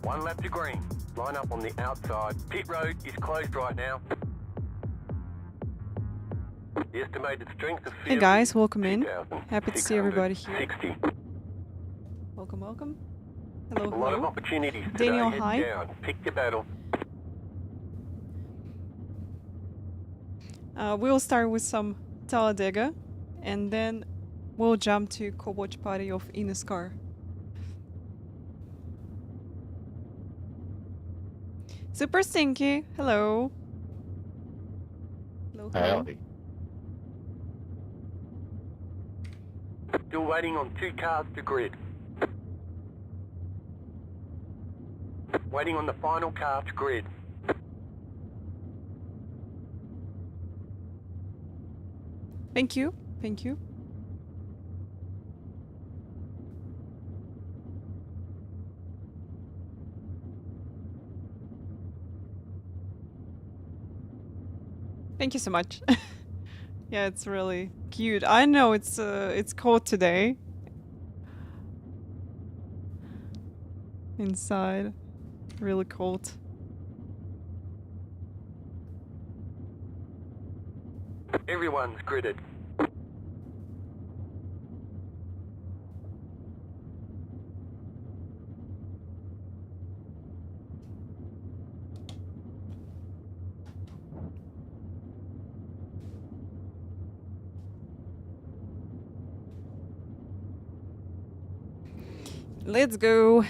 One lap to green. Line up on the outside. Pit road is closed right now. The estimated strength of Hey guys, welcome in. Happy to see everybody here. 60. Welcome, welcome. Hello, A lot of hello. opportunities today. Daniel, Head hi. down. Pick your battle. We'll start with some Talladega, and then we'll jump to co-watch party of eNASCAR. Super Stinky, hello. Hello, hello. Howdy. Still waiting on 2 cars to grid. Waiting on the final car to grid. Thank you, thank you. Thank you so much. Yeah, it's really cute. I know it's cold today. Inside, really cold. Everyone's gridded. Let's go.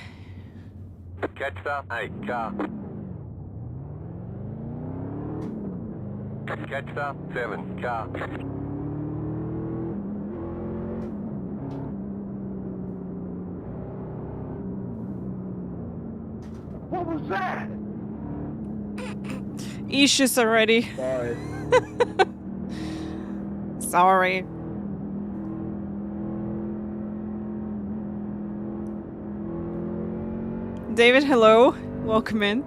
Catch the 8 car. Catch the 7 car. What was that? Issues already. Sorry. Sorry. David, hello. Welcome in.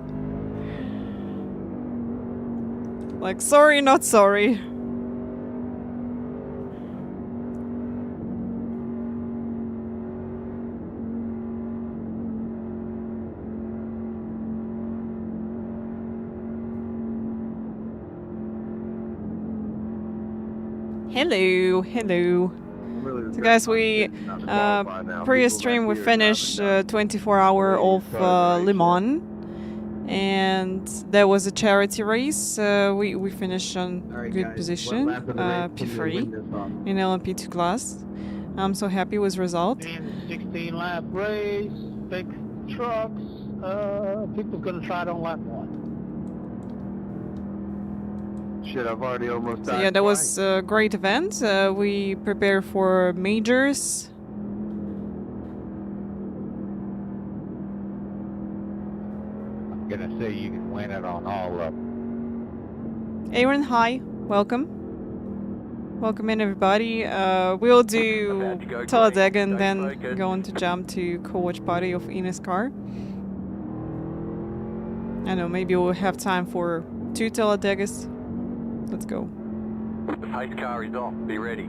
Like, sorry, not sorry. Hello, hello. So guys, we pre-stream we finished 24-hour of Le Mans, and there was a charity race. We finished on good position, P3 in LMP2 class. I'm so happy with result. 16 lap race, big trucks. People gonna try it on lap 1. Shit, I've already almost died. So yeah, that was a great event. We prepare for majors. I'm gonna say you can win it on all of them. Aaron, hi. Welcome. Welcome in, everybody. We'll do Talladega and then go on to jump to co-watch party of eNASCAR. I know, maybe we'll have time for 2 Talladegas. Let's go. The pace car is off. Be ready.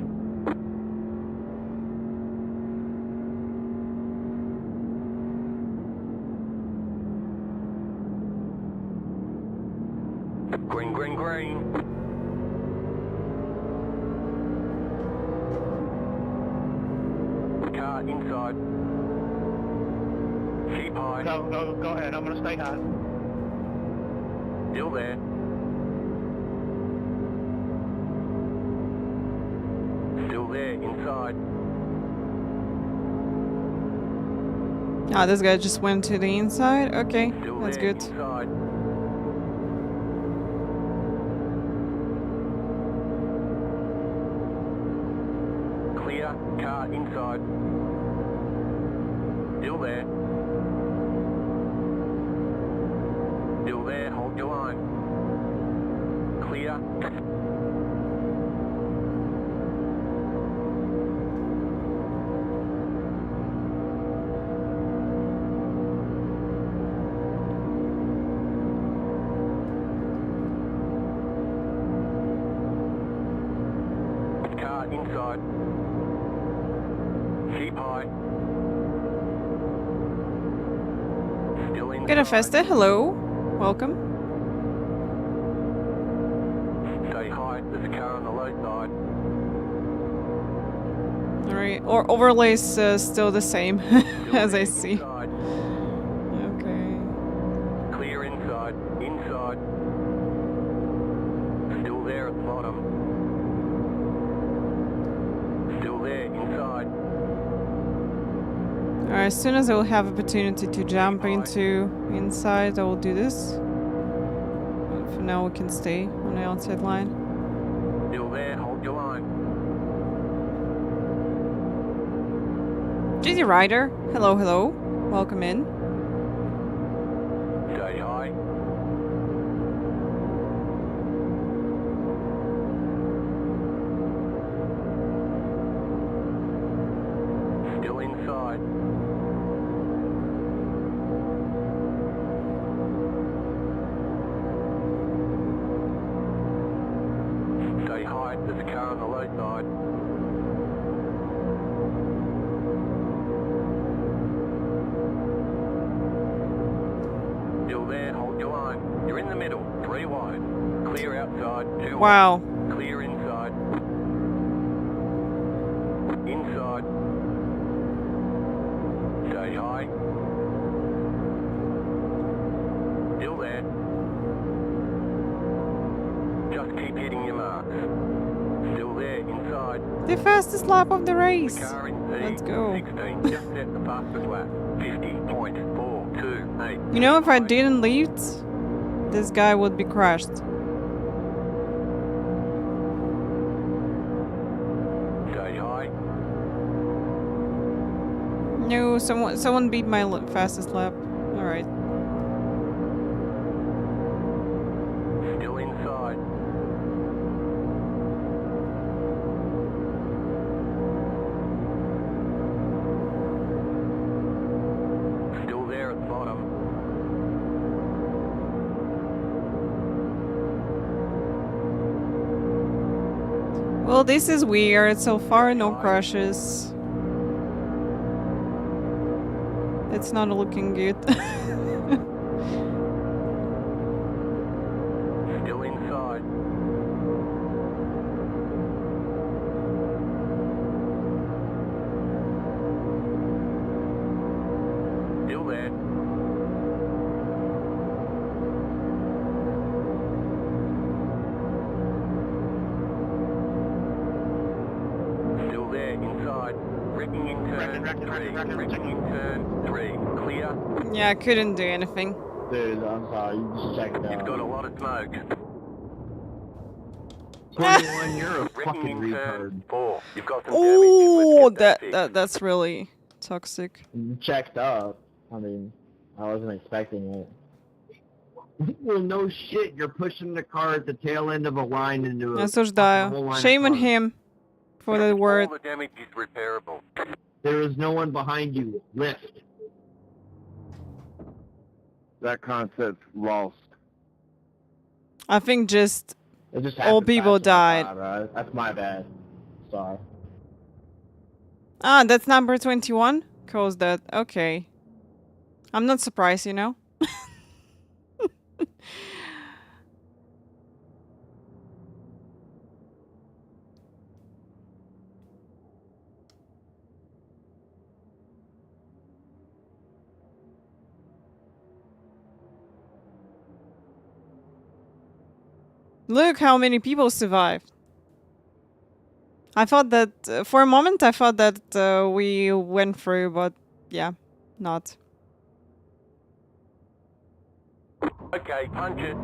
Green, green, green. Car inside. Keep high. Go ahead. I'm gonna stay high. Still there. Still there, inside. Ah, this guy just went to the inside? Okay, Still that's there, good. Inside. Clear, car inside. Still there. Still there, hold your line. Clear. Inside. Keep high. Still in Good Festa, hello. Welcome. Stay high, there's a car on the low side. Alright, or overlay's still the same as I see. Inside. Okay. Clear inside. Inside. Still there at the bottom. Still there, inside. Alright, as soon as I will have opportunity to jump into inside, I will do this. But for now, we can stay on the outside line. Still there, hold your line. GZ Rider, hello, hello. Welcome in. Stay high. Still inside. Stay high, there's a car on the low side. Still there, hold your line. You're in the middle, 3 wide. Clear outside, 2 Wow. wide. Clear inside. Inside. Stay high. Still there. Just keep hitting your marks. Still there, inside. The fastest lap of the race. Car in P. Let's go. 16, just set the fastest lap. 50.428. You know, if I didn't leave, this guy would be crashed. Stay high. No, someone beat my fastest lap. All right. Still inside. Still there at the bottom. Well, this is weird. So far, no crashes. It's not looking good. Still inside. Still there. Still there, inside. Wrecking in turn 3. Wrecking in turn 3. Clear. Yeah, I couldn't do anything. Dude, I'm sorry, you just checked out. You've got a lot of smoke. 21, you're a Wrecking fucking in turn retard. 4. You've got some Oh, damage. Let's get that's really toxic. You checked up. I mean, I wasn't expecting it. Well, no shit, you're pushing the car at the tail end of a line into a Осуждаю. whole line of Shame on cars. him for the word. All the damage is repairable. There is no one behind you. Lift. That concept's lost. I think just It just all happened people fast on the died. side, right? That's my bad. Sorry. that's number 21. Caused that. Okay. I'm not surprised, you know. Look how many people survived. I thought that, for a moment, I thought that we went through, but yeah, not. Okay, punch it.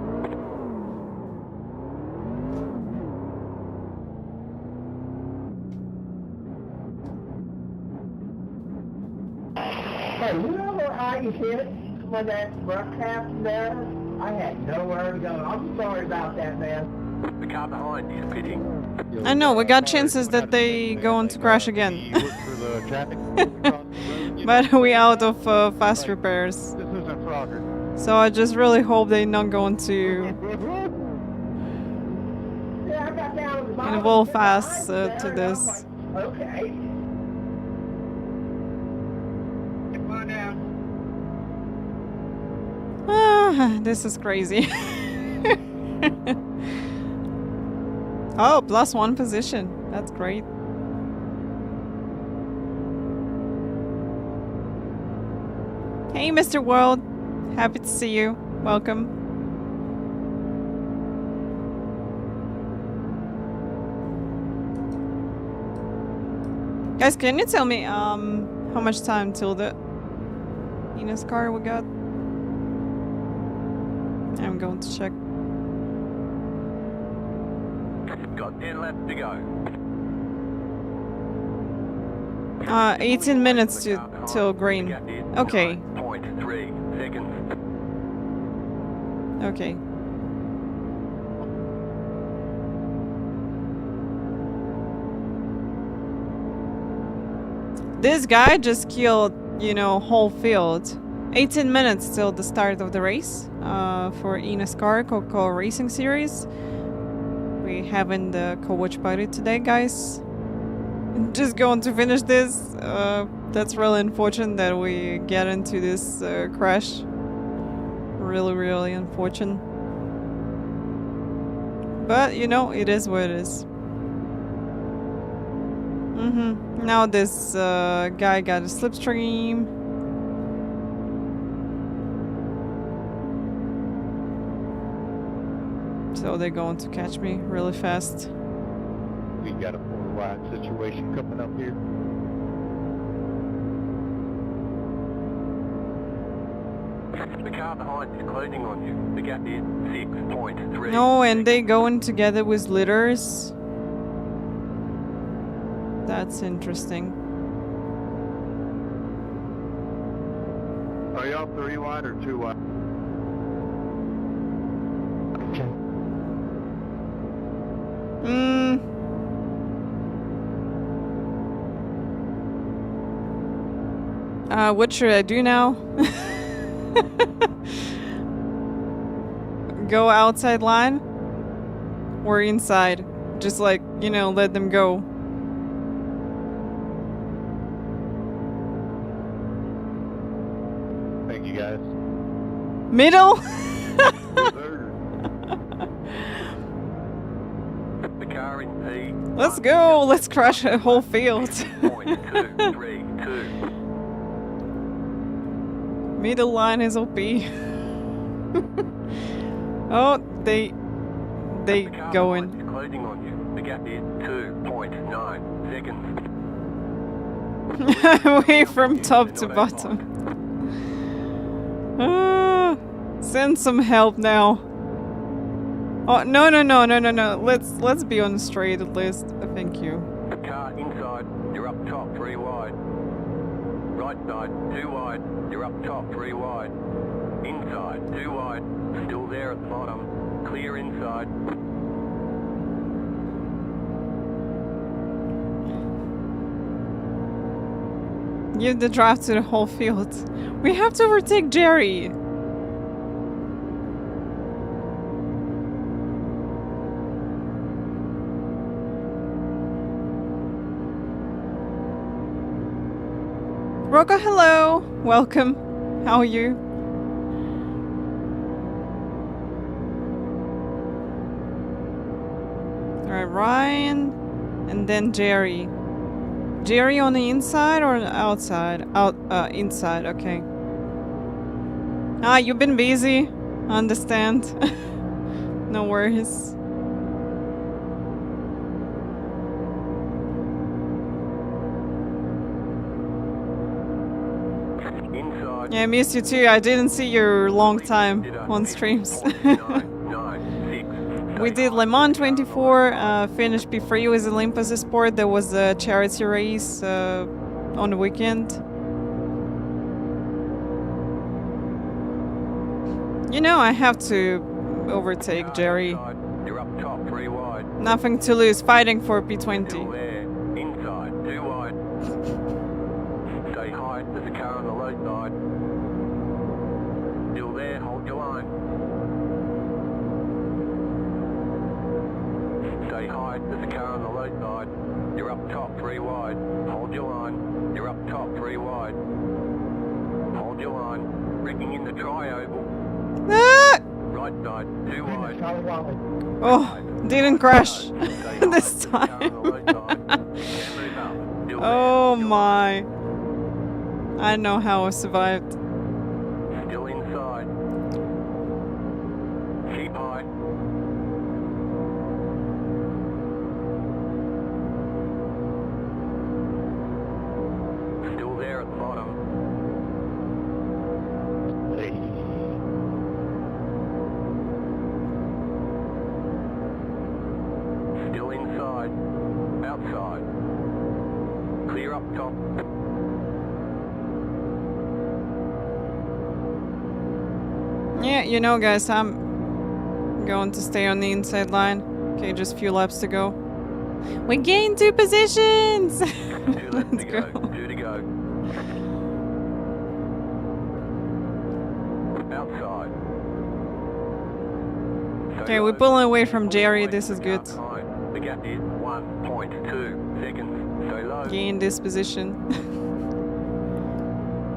Hey, you know where I hit when that truck happened there? I had nowhere to go. I'm sorry about that, man. The car behind is pitting. I know, we got chances that they go on to crash again. But we out of fast repairs. This isn't Frogger. So I just really hope they not go on to Yeah, I got down to the bottom. involve us to this. Okay. Come on down. This is crazy. Oh, +1 position. That's great. Hey, Mr. World. Happy to see you. Welcome. Guys, can you tell me how much time till the eNASCAR we got? I'm going to check. Got 10 laps to go. 18 minutes till green. Okay. 0.3 seconds. Okay. This guy just killed, you know, whole field. 18 minutes till the start of the race for eNASCAR Coco Racing Series. We having the co-watch party today, guys. Just going to finish this. That's really unfortunate that we get into this crash. Really, really unfortunate. But, you know, it is what it is. Now this guy got a slipstream. So they're going to catch me really fast. We got a 4-wide situation coming up here. The car behind is closing on you. The gap is 6.3. No, and they going together with litters. That's interesting. Are y'all 3-wide or 2-wide? What should I do now? Go outside line? Or inside? Just like, you know, let them go. Thank you guys. Middle? The car in P. Let's go! Let's crash a whole field. 0.232. Middle line is OP. Oh, they going. Closing on you. The gap is 2.9 seconds. Away from top to bottom. Send some help now. Oh no. Let's be on the straight at least. Thank you. The car inside, you're up top 3 wide. Right side, 2 wide, you're up top 3 wide. Inside, 2 wide, still there at the bottom. Clear inside. Give the draft to the whole field. We have to overtake Jerry. Rocco, hello. Welcome. How are you? Alright, Ryan. And then Jerry. Jerry on the inside or outside? Inside, okay. Ah, you've been busy. Understand. No worries. Inside. Yeah, I missed you too. I didn't see you long time on streams. We did Le Mans 24, finished P3 with Olympus Sport. There was a charity race on the weekend. You know, I have to overtake Jerry. You're up top 3 wide. Nothing to lose, fighting for P20. Still there. Inside, 2 wide. Stay high, there's a car on the low side. Still there, hold your line. Stay high, there's a car on the low side. You're up top 3 wide. Hold your line. You're up top 3 wide. Hold your line. Wrecking in the tri-oval. Ah! Right side, too wide. Charlie Wally. Oh, didn't crash this Car on time. the low side. Can't move up. Still there. Oh Still my. I know how I survived. Still inside. Keep high. Still there at the bottom. Still inside. Outside. Clear up top. Yeah, you know, guys, I'm going to stay on the inside line. Okay, just a few laps to go. We gained 2 positions! 2 left Let's to go. go. 2 to go. Outside. Okay, we're pulling away from Jerry. This is good. The gap is 1.2 seconds. Stay low. Gain this position.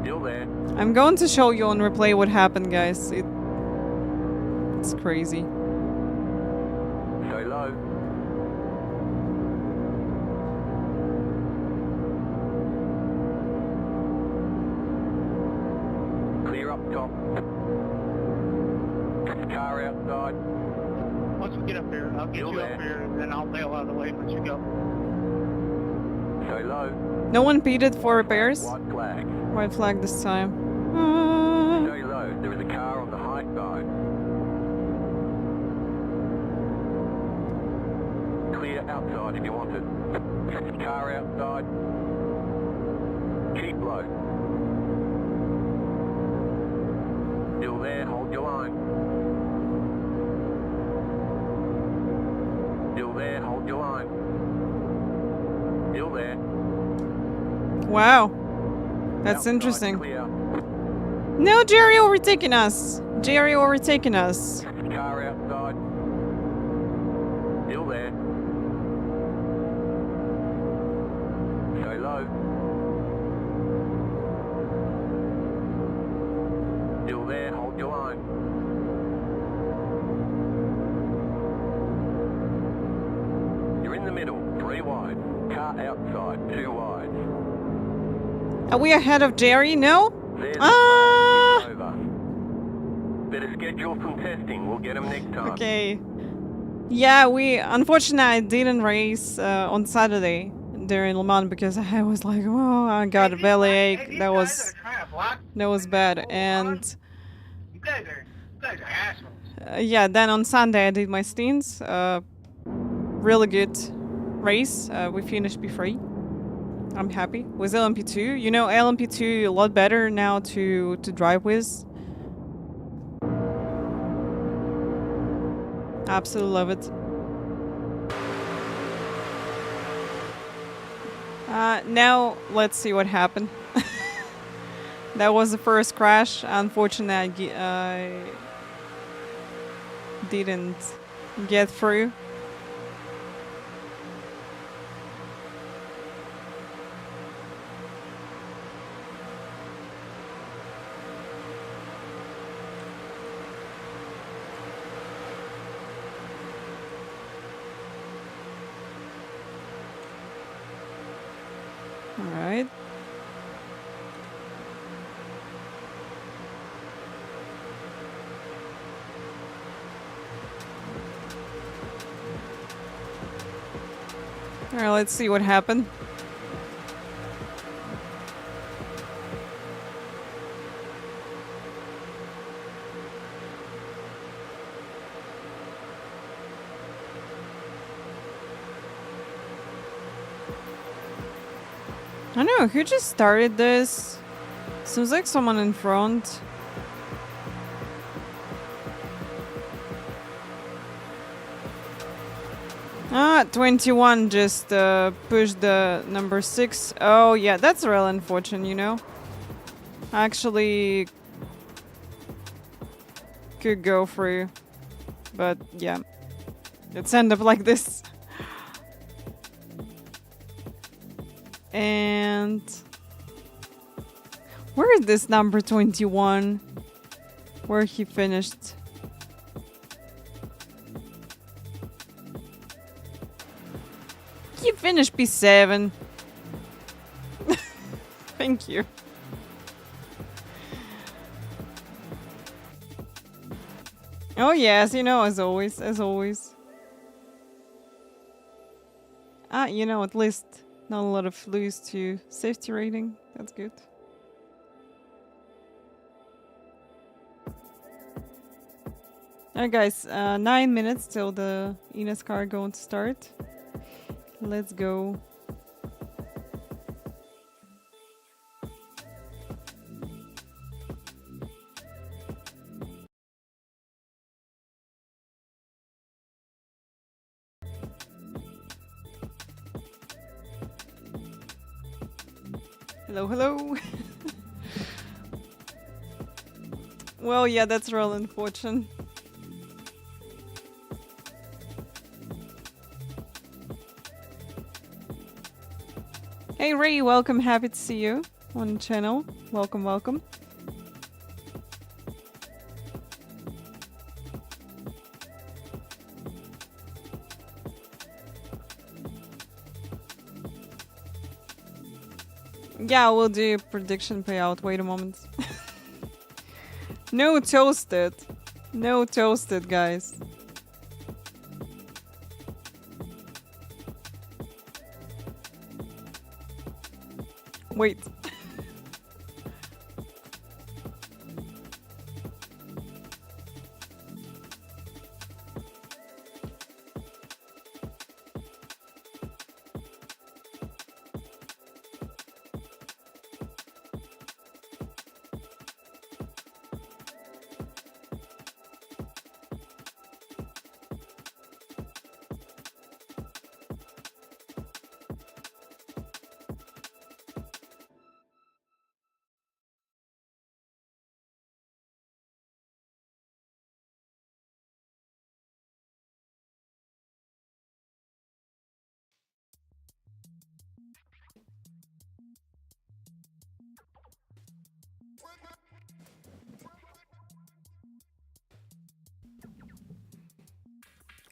Still there. I'm going to show you on replay what happened, guys. It's crazy. Stay low. Clear up top. Car outside. Once we get up here, I'll get Still you there. up here, and then I'll bail out of the way once you go. Stay low. No one peded for repairs? White flag. White flag this time. Ah. Stay low. There is a car on the high side. Clear outside if you want it. Car outside. Keep low. Still there, hold your line. Still there, hold your line. Still there. Wow. That's Outside, interesting. Clear. No, Jerry overtaking us. Jerry overtaking us. Car outside. Still there. Stay low. Still there, hold your line. You're in the middle, 3 wide. Car outside, 2 wide. Are we ahead of Jerry? No? There's Ah! the race. It's over. Better schedule some testing, we'll get them next time. Okay. Yeah, unfortunately I didn't race on Saturday during Le Mans because I was like, oh, I got a bellyache. That was bad. And You guys are assholes. yeah, then on Sunday I did my stints. Really good race. We finished P3. I'm happy with LMP2. You know, LMP2 a lot better now to drive with. Absolutely love it. Now let's see what happened. That was the first crash. Unfortunately, I didn't get through. All right. All right, let's see what happened. I don't know, who just started this? Seems like someone in front. Ah, 21 just pushed the number 6. Oh yeah, that's real unfortunate, you know. Actually could go through, but yeah, it's ended up like this. And where is this number 21? where he finished. He finished P7. Thank you. Oh yes, you know, as always, as always. Ah, you know, at least not a lot of lose to safety rating. That's good. Alright guys, 9 minutes till the eNASCAR going to start. Let's go. Hello, hello. Well, yeah, that's real unfortunate. Hey Ray, welcome. Happy to see you on the channel. Welcome, welcome. Yeah, we'll do prediction payout. Wait a moment. No toasted. No toasted, guys. Wait.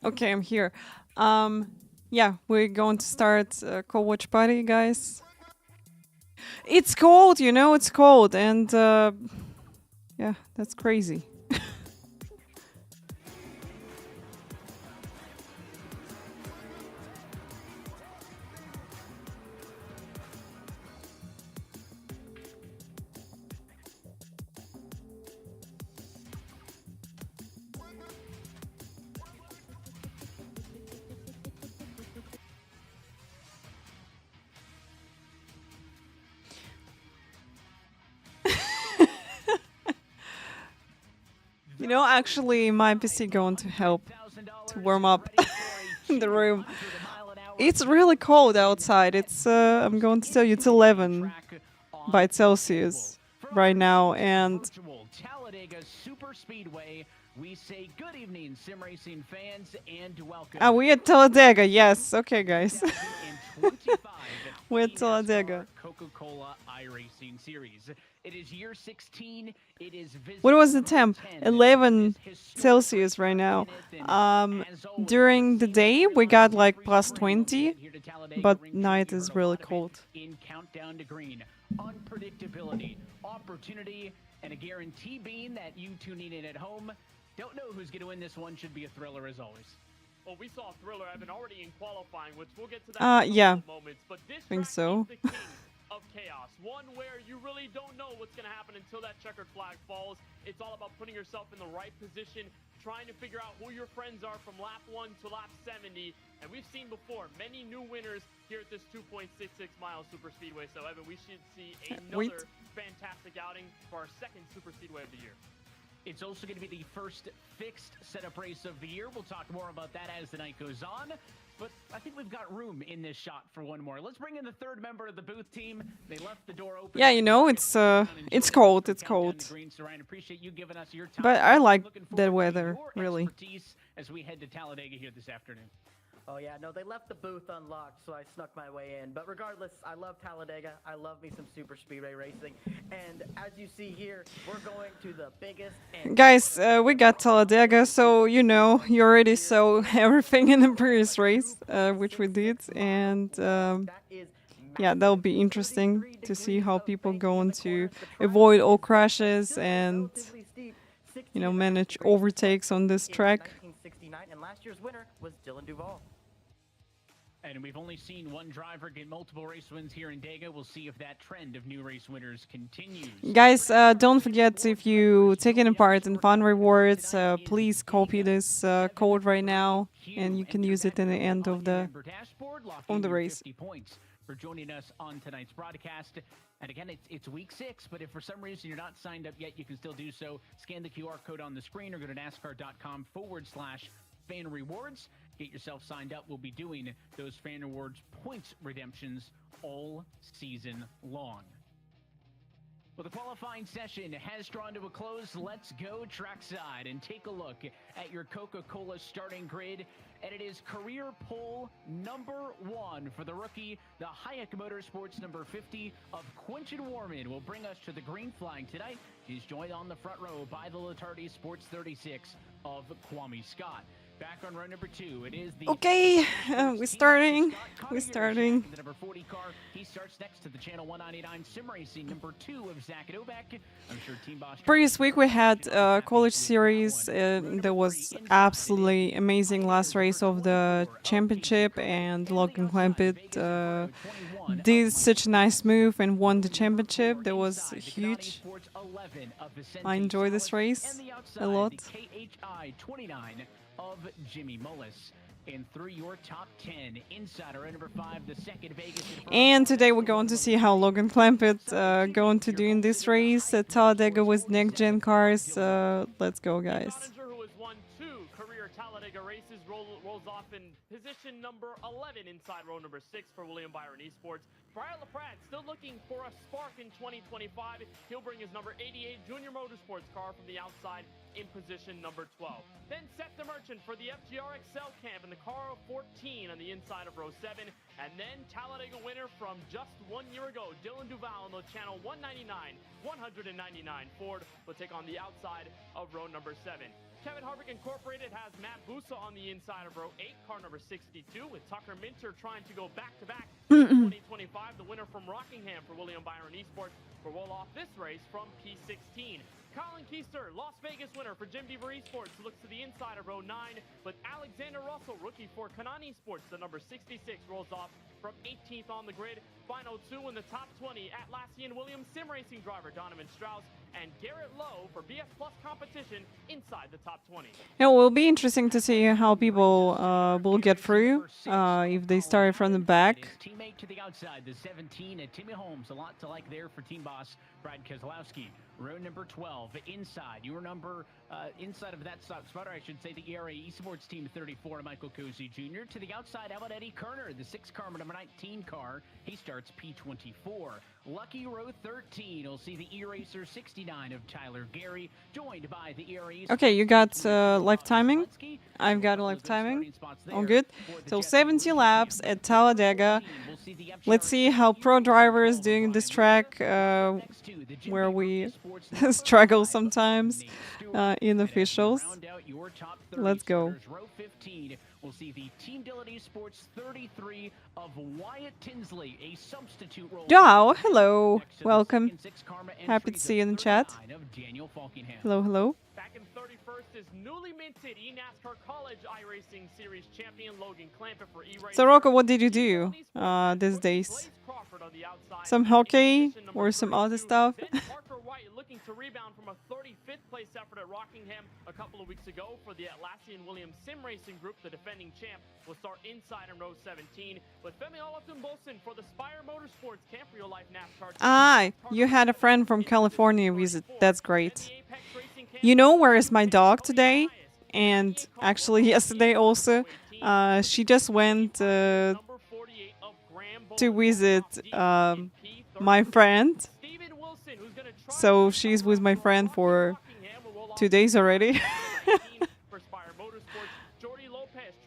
Okay, I'm here. Yeah, we're going to start co-watch party, guys. It's cold, you know, it's cold, and yeah, that's crazy. You know, actually, my PC going to help to warm up in the room. It's really cold outside. It's I'm going to tell you, it's 11 by Celsius right now, and we say good evening, sim racing fans, and welcome. ah, we at Talladega. Yes, okay, guys. We're at Talladega. Coca-Cola iRacing series. It is year 16. It is What was the temp? 11 Celsius right now. During the day we got like plus 20, but night is really cold. In countdown to green, unpredictability, opportunity, and a guarantee being that you tuning in at home don't know who's going to win this one. Should be a thriller as always. Well, we saw a thriller, Evan, already in qualifying, which we'll get to that in yeah. moments. But this think track so. is the king of chaos. One where you really don't know what's going to happen until that checkered flag falls. It's all about putting yourself in the right position, trying to figure out who your friends are from lap 1 to lap 70. And we've seen before many new winners here at this 2.66 mile super speedway. So, Evan, we should see another fantastic outing for our second super speedway of the year. It's also going to be the first fixed setup race of the year. We'll talk more about that as the night goes on. But I think we've got room in this shot for one more. Let's bring in the third member of the booth team. They left the door open. Yeah, you know, it's cold, it's cold. But I like that weather, really. As we head to Talladega here this afternoon. Oh yeah, no, they left the booth unlocked, so I snuck my way in. But regardless, I love Talladega. I love me some super speedway racing. And as you see here, we're going to the biggest and Guys, we got Talladega, so you know, you already saw everything in the previous race, which we did, and yeah, that'll be interesting to see how people going to avoid all crashes and, you know, manage overtakes on this track. 1969, and last year's winner was Dylan Duvall. And we've only seen one driver get multiple race wins here in Dega. We'll see if that trend of new race winners continues. Guys, don't forget, if you taking part in fun rewards, please copy this code right now, and you can use it in the end of the race. 50 points for joining us on tonight's broadcast. And again, it's week 6, but if for some reason you're not signed up yet, you can still do so. Scan the QR code on the screen or go to NASCAR.com/fan rewards. Get yourself signed up. We'll be doing those fan rewards points redemptions all season long. Well, the qualifying session has drawn to a close. Let's go trackside and take a look at your Coca-Cola starting grid. And it is career pole number 1 for the rookie, the Hayek Motorsports number 50 of Quentin Warman will bring us to the green flag tonight. He's joined on the front row by the Latardi Sports 36 of Kwame Scott. Back on row number 2, it is the Okay, we're starting. The number 40 car. He starts next to the Channel 199 Sim Racing number 2 of Zach Novak. I'm sure Team Boss. Previous week we had college series. There was absolutely amazing last race of the championship, and Logan Clampett did such a nice move and won the championship. That was huge. I enjoy this race a lot. KHI 29 of Jimmy Mullis. And through your top 10, Insider number 5, the second Vegas. And today we're going to see how Logan Clampett going to do in this race at Talladega with next-gen cars. Let's go, guys. Who has won 2 career Talladega races rolls off in position number 11 inside row number 6 for William Byron Esports. Brian LaPrat still looking for a spark in 2025. He'll bring his number 88 Junior Motorsports car from the outside in position number 12. Then Seth the Merchant for the FGR Excel Camp in the car of 14 on the inside of row 7. And then Talladega winner from just 1 year ago, Dylan Duvall on the channel 199 Ford will take on the outside of row number 7. Kevin Harvick Incorporated has Matt Busa on the inside of row 8, car number 62, with Tucker Minter trying to go back-to-back in 2025. The winner from Rockingham for William Byron Esports will roll off this race from P16. Colin Keister, Las Vegas winner for Jim Deaver Esports, looks to the inside of row 9, with Alexander Russell, rookie for Kanani Esports, the number 66, rolls off from 18th on the grid. Final 2 in the top 20, Atlassian Williams Sim Racing driver Donovan Strauss and Garrett Lowe for BS Plus competition inside the top 20. It will be interesting to see how people will get through if they start from the back. Teammate to the outside, the 17 at Timmy Holmes, a lot to like there for team boss Brad Keselowski. Row number 12, inside. Your number inside of that spotter, I should say, the ERA Esports Team 34, Michael Cozy Jr. To the outside, how about Eddie Kerner, the 6 car, number 19 car. He starts P24. Lucky row 13, you'll see the E-Racer 69 of Tyler Gary, joined by the ERA. Okay, you got live timing. I've got a live timing. All good. So 70 laps at Talladega. Let's see how pro drivers doing this track, where we struggle sometimes in officials. Let's go. Row 15, we'll see the Team Dillon Esports 33 of Wyatt Tinsley, a substitute role. Ciao, hello, welcome. Happy to see you in the chat. Hello, hello. Back in 31st is newly minted eNASCAR College iRacing Series champion Logan Clampett for E-Racing. So Rocco, what did you do these days? Some hockey or some other stuff? Parker White looking to rebound from a 35th place effort at Rockingham a couple of weeks ago for the Atlassian Williams Sim Racing Group. The defending champ will start inside in row 17 with Femi Olatunbosin for the Spire Motorsports Camp Real Life NASCAR. Ah, you had a friend from California visit. That's great. You know where is my dog today? And actually yesterday also. She just went to visit my friend. So she's with my friend for 2 days already.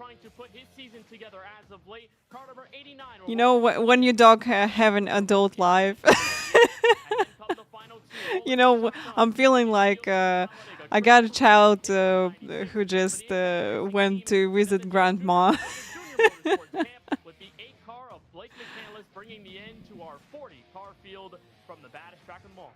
trying to put his season together as of late. Car number 89. You know, when your dog have an adult life. You know, I'm feeling like I got a child who just went to visit grandma. With the 8 car of Blake McCandless bringing the end to our 40 car field from the baddest track in the mall.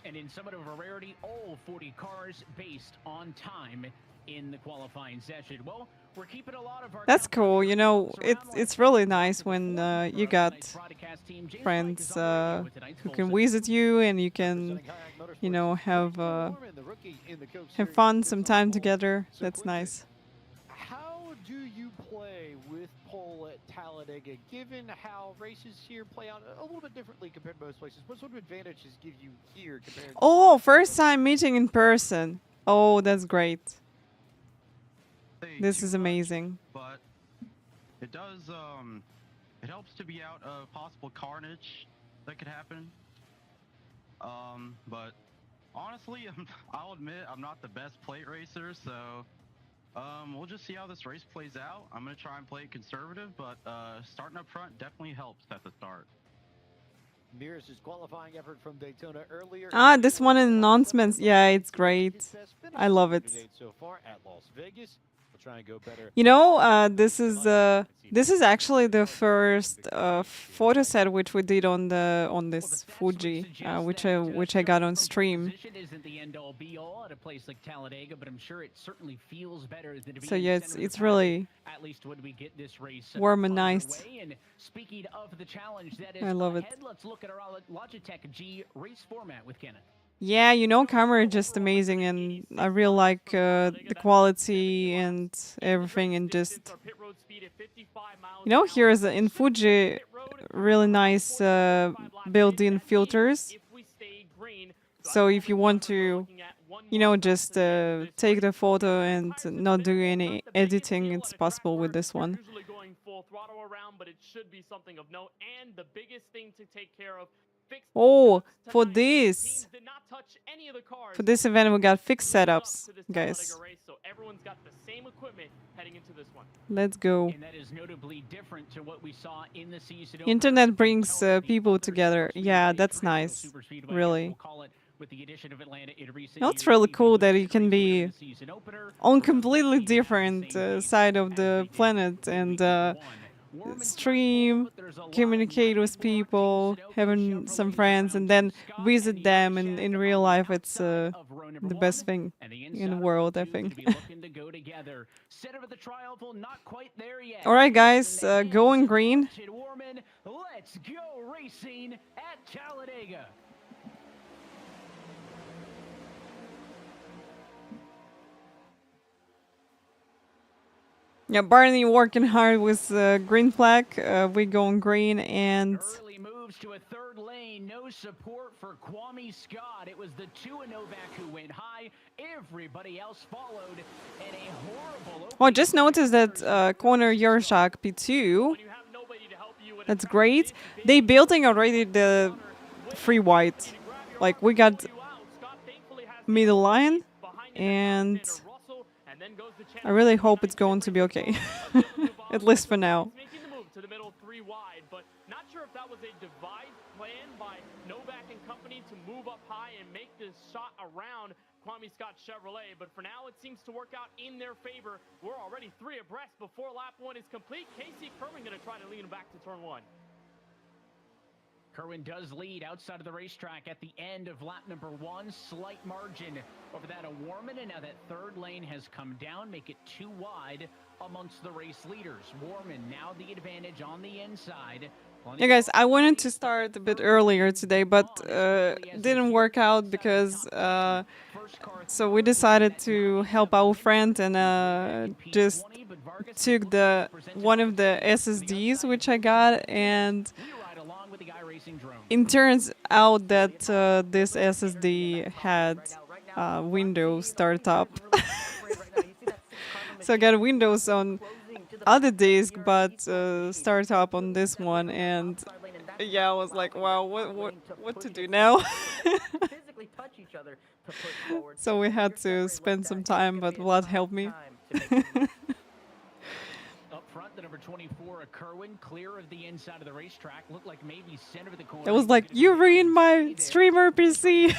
And in somewhat of a rarity, all 40 cars based on time in the qualifying session. Well, we're keeping a lot of our That's cool. You know, it's really nice when you got friends who can visit you and you can, you know, have fun some time together. That's nice. How do you play with pole at Talladega, given how races here play out a little bit differently compared to most places? What sort of advantages give you here compared to... Oh, first time meeting in person. Oh, that's great. This is amazing. But it does, it helps to be out of possible carnage that could happen. But honestly, I'll admit I'm not the best plate racer, so we'll just see how this race plays out. I'm going to try and play it conservative, but starting up front definitely helps at the start. Mears' qualifying effort from Daytona earlier. Ah, this one in announcements. Yeah, it's great. I love it. So far at Las Vegas. We'll try and go better. You know, this is actually the first photo set which we did on this Fuji, which I got on stream. Isn't the end all be all at a place like Talladega, but I'm sure it certainly feels better than to be So yeah, it's really at least when we get this race warm and nice. And speaking of the challenge that is I love it. ahead, let's look at our Logitech G race format with Kenneth. Yeah, you know, camera is just amazing, and I really like the quality and everything, and just, you know, here is in Fuji really nice built-in filters. So if you want to, you know, just take the photo and not do any editing, it's possible with this one. Usually going full throttle around, but it should be something of note. And the biggest thing to take care of. Oh, for this event we got fixed setups, guys. So everyone's got the same equipment heading into this one. Let's go. And that is notably different to what we saw in the season. Internet brings people together. Yeah, that's nice. Really. No, it's really cool that you can be on completely different side of the planet and stream, communicate with people, having some friends, and then visit them in real life. It's the best thing in the world, I think. Alright guys, going green. Let's go racing at Talladega. Yeah, Barney working hard with green flag. We going green and early moves to a third lane. No support for Kwame Scott. It was the two in Novak who went high. Everybody else followed. And a horrible. Oh, I just noticed that corner Yershak P2. That's great. They building already the free white. Like we got middle line and I really hope it's going to be okay, at least for now. Making the move to the middle 3 wide, but not sure if that was a devised plan by Novak and company to move up high and make this shot around Kwame Scott Chevrolet. But for now, it seems to work out in their favor. We're already 3 abreast before lap 1 is complete. Casey Kerwin going to try to lead him back to turn 1. Kerwin does lead outside of the racetrack at the end of lap number 1. Slight margin over that of Warman, and now that third lane has come down, make it 2 wide amongst the race leaders. Warman now the advantage on the inside. Yeah, guys, I wanted to start a bit earlier today, but didn't work out because so we decided to help our friend and just took one of the SSDs which I got, and it turns out that this SSD had Windows startup. So I got Windows on other disk, but startup on this one, and yeah, I was like, wow, what to do now? So we had to spend some time, but Vlad helped me. 24, a Kerwin clear of the inside of the racetrack. Looked like maybe center of the corner. It was like, you ruined my streamer PC.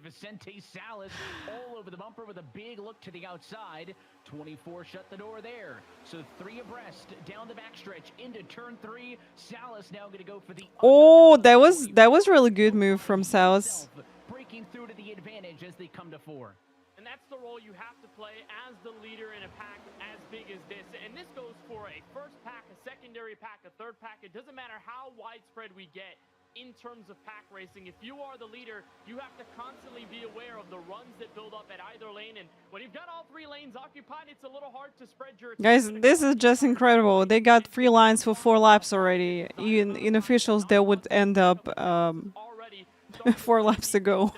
Vicente Salas all over the bumper with a big look to the outside. 24 shut the door there. So 3 abreast down the backstretch into turn 3. Salas now going to go for the. Oh, that was really good move from Salas. Breaking through to the advantage as they come to 4. And that's the role you have to play as the leader in a pack as big as this. And this goes for a first pack, a secondary pack, a third pack. It doesn't matter how widespread we get in terms of pack racing. If you are the leader, you have to constantly be aware of the runs that build up at either lane. And when you've got all 3 lanes occupied, it's a little hard to spread your Guys, this is just incredible. They got 3 lines for 4 laps already. In officials, they would end up 4 laps to go.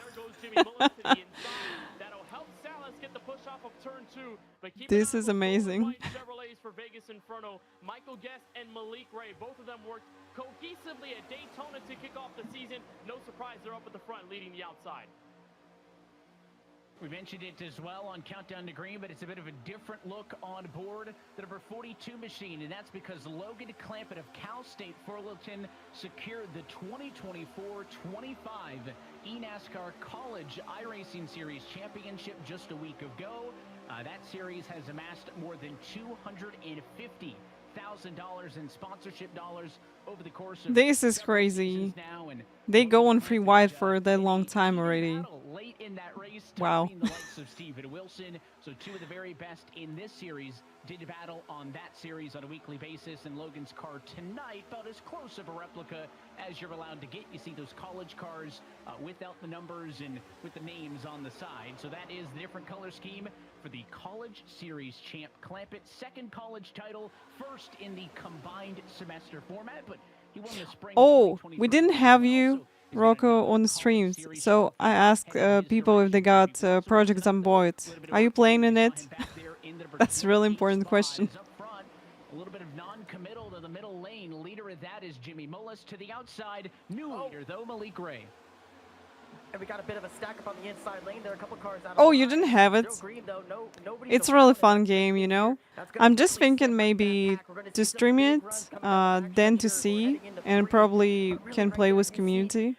This is amazing. For Vegas Inferno, Michael Guest and Malik Ray, both of them worked cohesively at Daytona to kick off the season. No surprise, they're up at the front, leading the outside. We mentioned it as well on Countdown to Green, but it's a bit of a different look on board the number 42 machine, and that's because Logan Clampett of Cal State Fullerton secured the 2024-25 eNASCAR College iRacing Series Championship just a week ago. That series has amassed more than $250,000 in sponsorship dollars over the course of this is crazy. They go on free wide for that long time already. Late in that race, wow. The likes of Steven Wilson, so 2 of the very best in this series did battle on that series on a weekly basis, and Logan's car tonight about as close of a replica as you're allowed to get. You see those college cars without the numbers and with the names on the side. So that is the different color scheme for the College Series champ Clampett. 2nd college title, 1st in the combined semester format, but he won the spring. Oh, we didn't have you, Rocco, on the streams, so I asked people if they got Project Zomboid. Are you playing in it? That's a really important question. A little bit of non-committal to the middle lane. Leader of that is Jimmy Mullis. To the outside, new leader though, Malik Ray. And we got a bit of a stack up on the inside lane. There are a couple cars out. Oh, you didn't have it. It's a really fun game, you know. I'm just thinking maybe to stream it, then to see, and probably can play with community.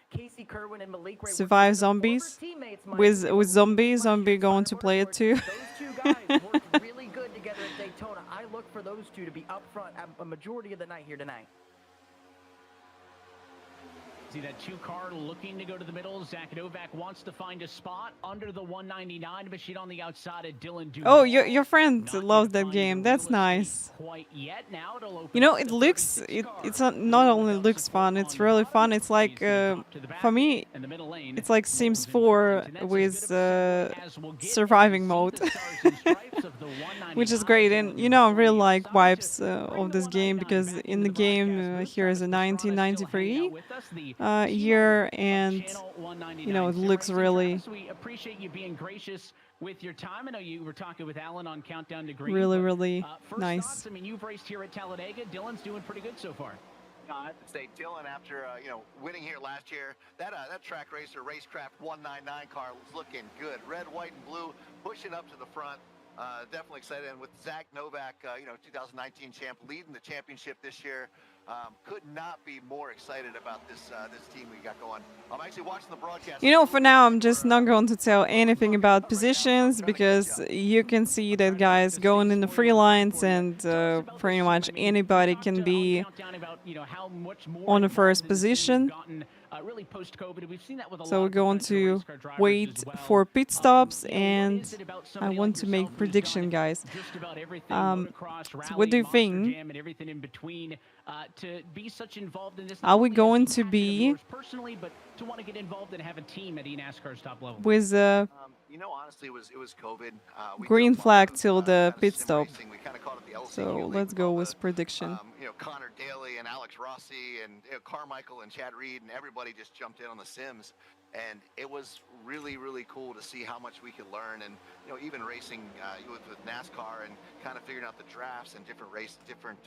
Survive zombies. With zombie going to play it too. Those 2 guys worked really good together at Daytona. I look for those 2 to be up front a majority of the night here tonight. See that 2 car looking to go to the middle. Zach Novak wants to find a spot under the 199 machine on the outside of Dylan Duval. Oh, your friend loves that game. That's nice. You know, it looks it's not only looks fun. It's really fun. It's like for me, it's like Sims 4 with surviving mode, which is great. And you know, I really like vibes of this game because in the game here is a 1993. Year, and you know, it looks really we appreciate you being gracious with your time. I know you were talking with Alan on Countdown to Green. really first nice. Thoughts, I mean, you've raced here at Talladega. Dylan's doing pretty good so far. I have to say, Dylan, after winning here last year, that track racer racecraft 199 car was looking good. Red, white, and blue, pushing up to the front. Definitely excited. And with Zach Novak, 2019 champ, leading the championship this year. Could not be more excited about this team we got going. I'm actually watching the broadcast. You know, for now, I'm just not going to tell anything about positions because you can see that guys going in the free lines and pretty much anybody can be on the first position. Really post-COVID, we've seen that with a So we're going to wait for pit stops, and I want to make prediction, guys. So what do you think? Are we going to be to want to get involved and have a team at eNASCAR's top level? With honestly, it was COVID. Green flag till the pit stop. So let's go with prediction. Connor Daly and Alex Rossi and Carmichael and Chad Reed and everybody just jumped in on the sims, and it was really, really cool to see how much we could learn, and even racing with NASCAR and kind of figuring out the drafts and different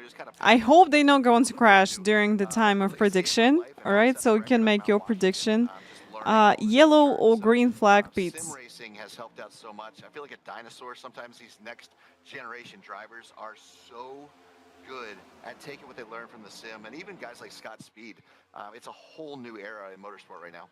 just kind of. I hope they're not going to crash during the time of prediction. All right, so you can make your prediction Yellow or green flag pits. Sim racing has helped out so much. I feel like a dinosaur. Sometimes these next generation drivers are so good at taking what they learn from the sim, and even guys like Scott Speed. It's a whole new era in motorsport right now.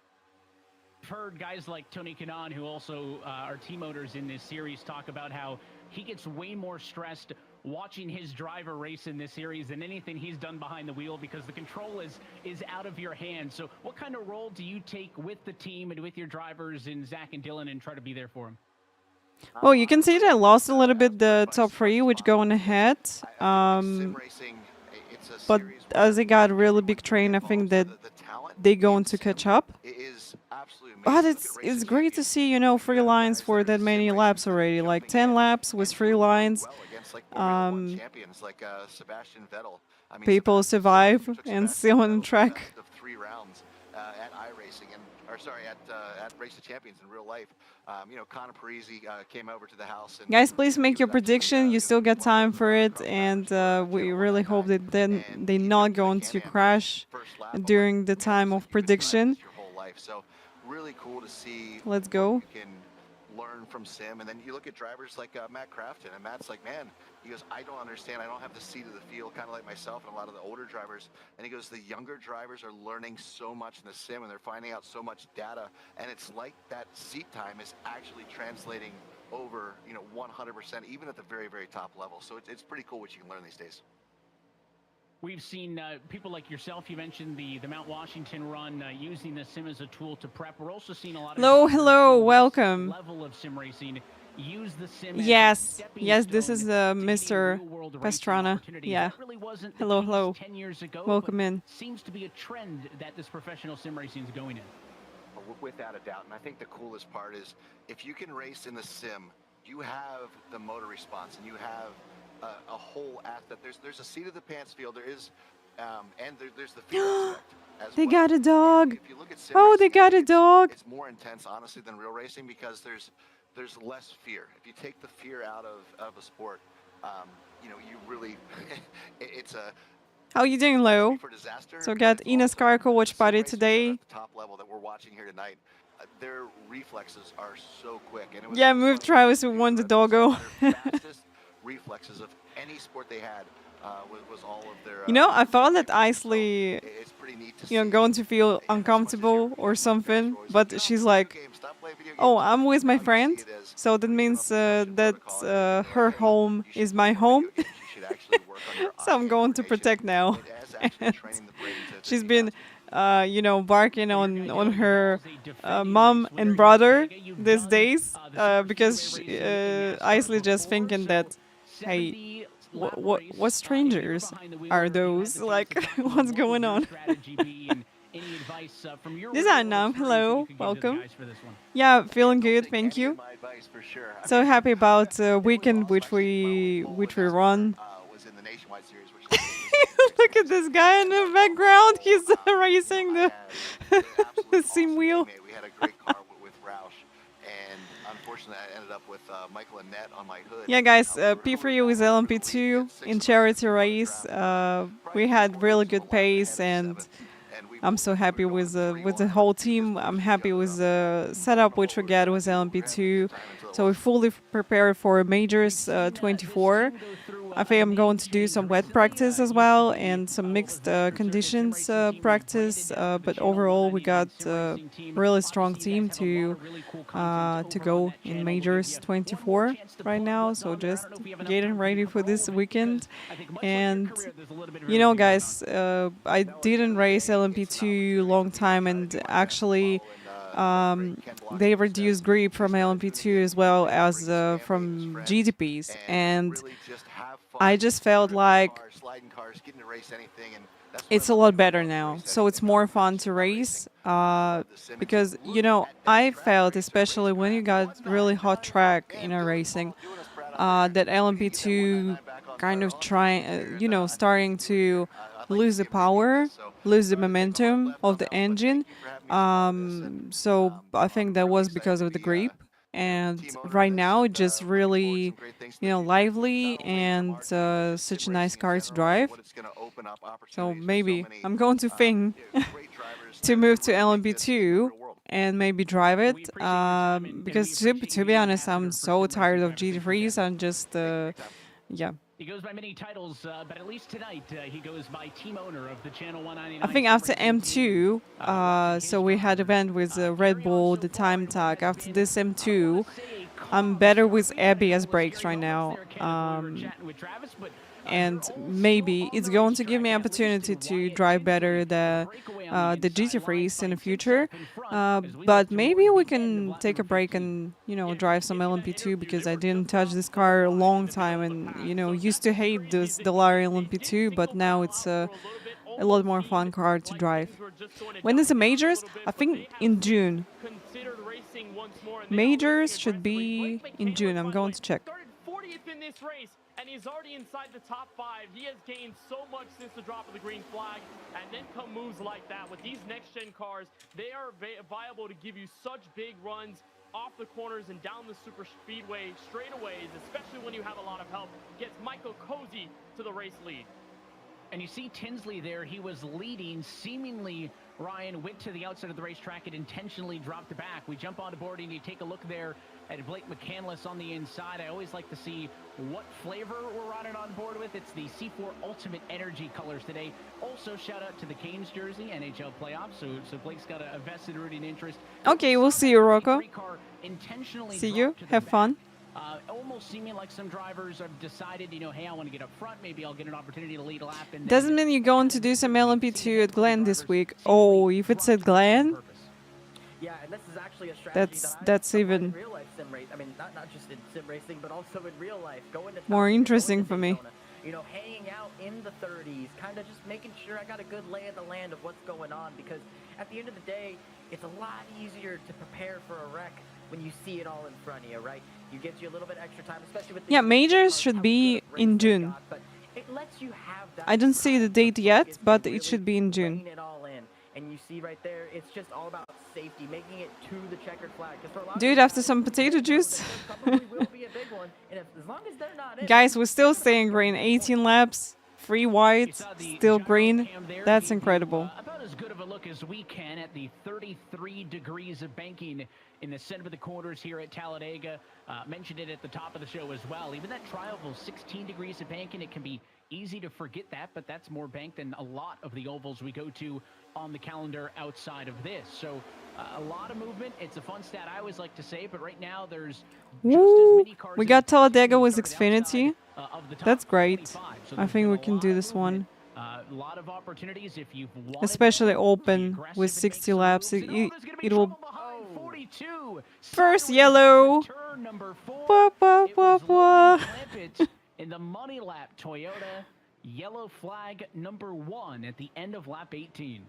I've heard guys like Tony Kanaan, who also are team owners in this series, talk about how he gets way more stressed watching his driver race in this series than anything he's done behind the wheel, because the control is out of your hands. So what kind of role do you take with the team and with your drivers in Zach and Dylan and try to be there for them? Well, you can see that I lost a little bit the top 3, which going ahead. But as they got a really big train, I think that they're going to catch up. But it's great to see, you know, 3 lines for that many laps already. Like 10 laps with 3 lines. People survive and still on the track. 3 rounds at iRacing, at Race of Champions in real life. You know, Conor Parisi came over to the house. And guys, please make your prediction. You still got time for it, and we really hope that they're not going to crash during the time of prediction. So really cool to see. Let's go. You can learn from sim, and then you look at drivers like Matt Crafton, and Matt's like, man, he goes, I don't understand. I don't have the seat of the field, kind of like myself and a lot of the older drivers. And he goes, the younger drivers are learning so much in the sim, and they're finding out so much data, and it's like that seat time is actually translating over, you know, 100%, even at the very, very top level. So it's pretty cool what you can learn these days. We've seen people like yourself, you mentioned the Mount Washington run, using the sim as a tool to prep. We're also seeing a lot of hello, welcome. Level of sim racing. Use the sim yes, this is Mr. Pastrana. Yeah. Really wasn't hello. 10 years ago, welcome in. Seems to be a trend that this professional sim racing is going in. Without a doubt, and I think the coolest part is if you can race in the sim, you have the motor response, and you have a whole aspect. There's a seat of the pants feel. There is, and there's the feel aspect. They got a dog. If you look at sim oh, racing, they got a dog. It's more intense, honestly, than real racing because there's less fear. If you take the fear out of a sport, you know, you really, it's a. How you doing, Lo? So got eNASCAR co-watch party today. Top level that we're watching here tonight. Their reflexes are so quick. And it was yeah, move Travis who won the doggo. fastest reflexes of any sport they had was all of their. You know, I thought that Isley, it's pretty neat to you know, going to feel uncomfortable or something, but she's like, oh, I'm with my friend, so that means that her home is my home. So I'm going to protect now. She's been, you know, barking on her mom and brother these days because Isley just thinking that, hey, what strangers are those? Like, what's going on? This is Anam. Hello, welcome. Yeah, feeling good, thank you. So happy about the weekend which we run. Look at this guy in the background. He's racing the sim wheel. We had a great car with Roush, and unfortunately, I ended up with Michael and Nett on my hood. Yeah, guys, P3 with LMP2 in charity race. We had really good pace, and I'm so happy with the whole team. I'm happy with the setup which we get with LMP2. So we're fully prepared for Majors 24. I think I'm going to do some wet practice as well and some mixed conditions practice. But overall, we got a really strong team to go in Majors 24 right now. So just getting ready for this weekend. And you know, guys, I didn't race LMP2 long time, and actually they reduced grip from LMP2 as well as from GDPs, and I just felt like it's a lot better now. So it's more fun to race because, you know, I felt, especially when you got really hot track in a racing, that LMP2 kind of starting to lose the power, lose the momentum of the engine. So I think that was because of the grip. And right now, it's just really, you know, lively and such a nice car to drive. So maybe I'm going to think to move to LMP2 and maybe drive it. Because to be honest, I'm so tired of GT3s. I'm just yeah. He goes by many titles, but at least tonight he goes by team owner of the Channel 199. I think after M2, so we had event with Red Bull, the time tag. After this M2, I'm better with ABS brakes right now. And maybe it's going to give me opportunity to drive better the GT3s in the future. But maybe we can take a break and, you know, drive some LMP2, because I didn't touch this car a long time, and, you know, used to hate this Delari LMP2, but now it's a lot more fun car to drive. When is the majors? I think in June. Majors should be in June. I'm going to check. 40th in this race, and he's already inside the top 5. He has gained so much since the drop of the green flag, and then come moves like that. With these next-gen cars, they are viable to give you such big runs off the corners and down the super speedway straightaways, especially when you have a lot of help. Gets Michael Cozy to the race lead. And you see Tinsley there, he was leading, seemingly Ryan went to the outside of the racetrack and intentionally dropped back. We jump on board and you take a look there at Blake McCandless on the inside. I always like to see what flavor we're running on board with. It's the C4 Ultimate Energy colors today. Also, shout out to the Canes jersey, NHL playoffs. So Blake's got a vested rooting interest. Okay, we'll see you, Rocco. See you. Have fun. Almost seeming like some drivers have decided, you know, hey, I want to get up front. Maybe I'll get an opportunity to lead a lap. And doesn't mean you're going to do some LMP2 at Glen this week. Oh, if it's at Glen, yeah, and this is actually a strategy that's even real life sim race. I mean, not just in sim racing, but also in real life. Going to more interesting for me. You know, hanging out in the 30s, kind of just making sure I got a good lay of the land of what's going on. Because at the end of the day, it's a lot easier to prepare for a wreck when you see it all in front of you, right? You get you a little bit extra time, especially with yeah, majors should be in June. I don't see the date yet, but it should be in June. And you see right there, it's just all about safety, making it to the checkered flag. Dude, after some potato juice. Guys, we're still staying green. 18 laps, 3 whites, still green. That's incredible. About as good of a look as we can at the 33 degrees of banking in the center of the corners here at Talladega. Mentioned it at the top of the show as well. Even that tri-oval, 16 degrees of banking, it can be easy to forget that, but that's more banked than a lot of the ovals we go to on the calendar outside of this. So a lot of movement. It's a fun stat I always like to say, but right now there's just as many cars. We got Talladega with Xfinity. That's great. I think we can do this one. A lot of opportunities if you've especially open with 60 laps. It will. First yellow. In the money lap, Toyota yellow flag number 1 at the end of lap 18.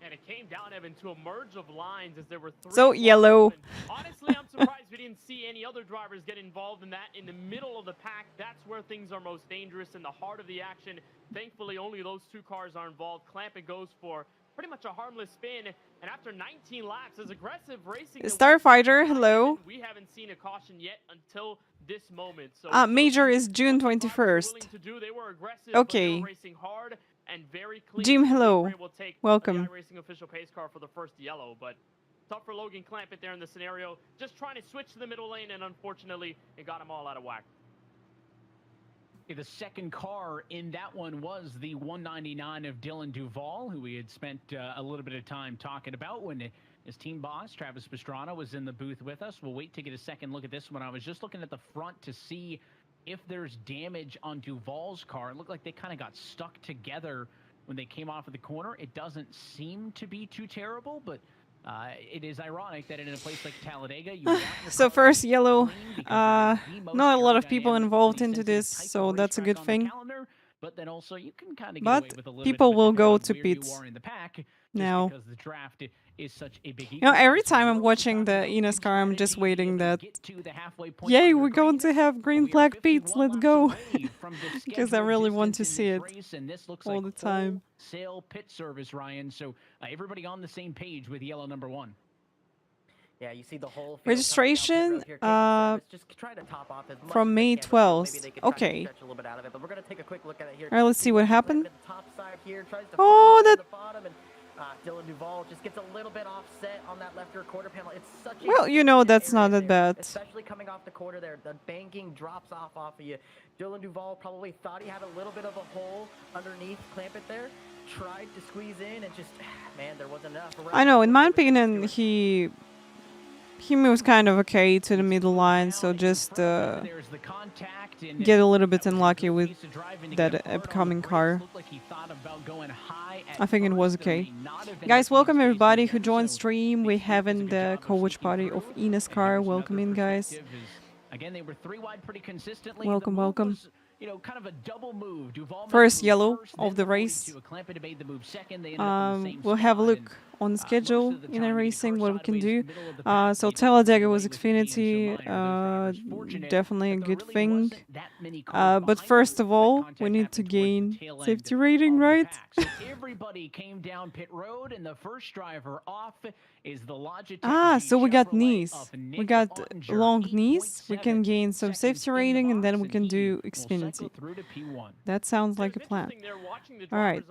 And it came down, Evan, to a merge of lines as there were 3. So yellow. Honestly, I'm surprised we didn't see any other drivers get involved in that. In the middle of the pack, that's where things are most dangerous, in the heart of the action. Thankfully, only those 2 cars are involved. Clampett goes for pretty much a harmless spin, and after 19 laps, as aggressive racing. Starfighter, hello. We haven't seen a caution yet until this moment. So major is June 21st. Okay. Jim, hello. Welcome. iRacing official pace car for the first yellow, but tough for Logan Clampett there in the scenario. Just trying to switch to the middle lane, and unfortunately, it got him all out of whack. The second car in that one was the 199 of Dylan Duval, who we had spent a little bit of time talking about when his team boss, Travis Pastrana, was in the booth with us. We'll wait to get a second look at this one. I was just looking at the front to see if there's damage on Duval's car. It looked like they kind of got stuck together when they came off of the corner. It doesn't seem to be too terrible, but it is ironic that in a place like Talladega, you so first yellow, not a lot of people involved into this, so that's a good thing. But then also you can kind of but people will go to pits now. Because the draft is such a big, you know, every time I'm watching the eNASCAR, I'm just waiting that, yay, we're going to have green flag pits, let's go. Because I really want to see it all the time. Sale pit service, Ryan. So everybody on the same page with yellow number 1. Yeah, you see the whole registration from May 12th. Okay. Alright, let's see what happened. Oh, that Dylan Duval just gets a little bit offset on that left rear quarter panel. It's such a Well, you know, that's not that there, bad. especially coming off the quarter there. The banking drops off of you. Dylan Duval probably thought he had a little bit of a hole underneath, clamp it there. Tried to squeeze in and just, man, there wasn't enough. I know, in my opinion, he moves kind of okay to the middle line, so just get a little bit unlucky with that upcoming car. I think it was okay. Guys, welcome everybody who joined stream. We're having the co-watch party of eNASCAR. Welcome in, guys. Again, they were 3 wide pretty consistently. Welcome, welcome. Was, you know, kind of a double move. First yellow of the race. We'll have a look on the schedule in iRacing, what we can do. So Talladega was Xfinity, definitely a good thing. But first of all, we need to gain safety rating, right? Everybody came down pit road, and the first driver off is the Logitech. So we got knees. We got long knees. We can gain some safety rating, and then we can do Xfinity. That sounds like a plan. All right.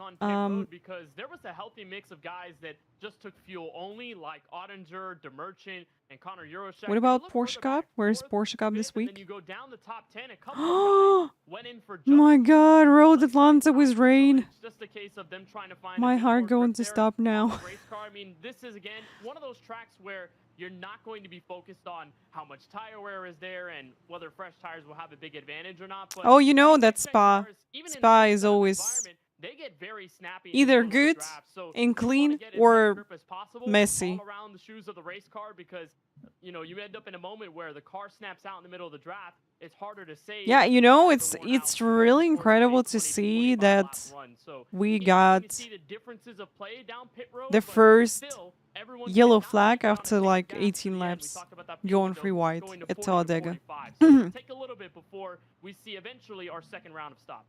Because there was a healthy mix of guys that just took fuel only, like Ottinger, DeMerchant, and Connor Euroshek. What about Porsche Cup? Where's Porsche Cup this week? And then you go down the top 10, a couple of guys went in for my God, Road Atlanta with rain. It's just a case of them trying to find my heart going to stop now. Race car. I mean, this is again one of those tracks where you're not going to be focused on how much tire wear is there and whether fresh tires will have a big advantage or not. But oh, you know that Spa is always they get very snappy either good and clean or messy. All around the shoes of the race car, because you know you end up in a moment where the car snaps out in the middle of the draft. It's harder to save. Yeah, you know, it's really incredible to see that we got the first yellow flag after like 18 laps going 3 wide at Talladega. So take a little bit before we see eventually our second round of stop.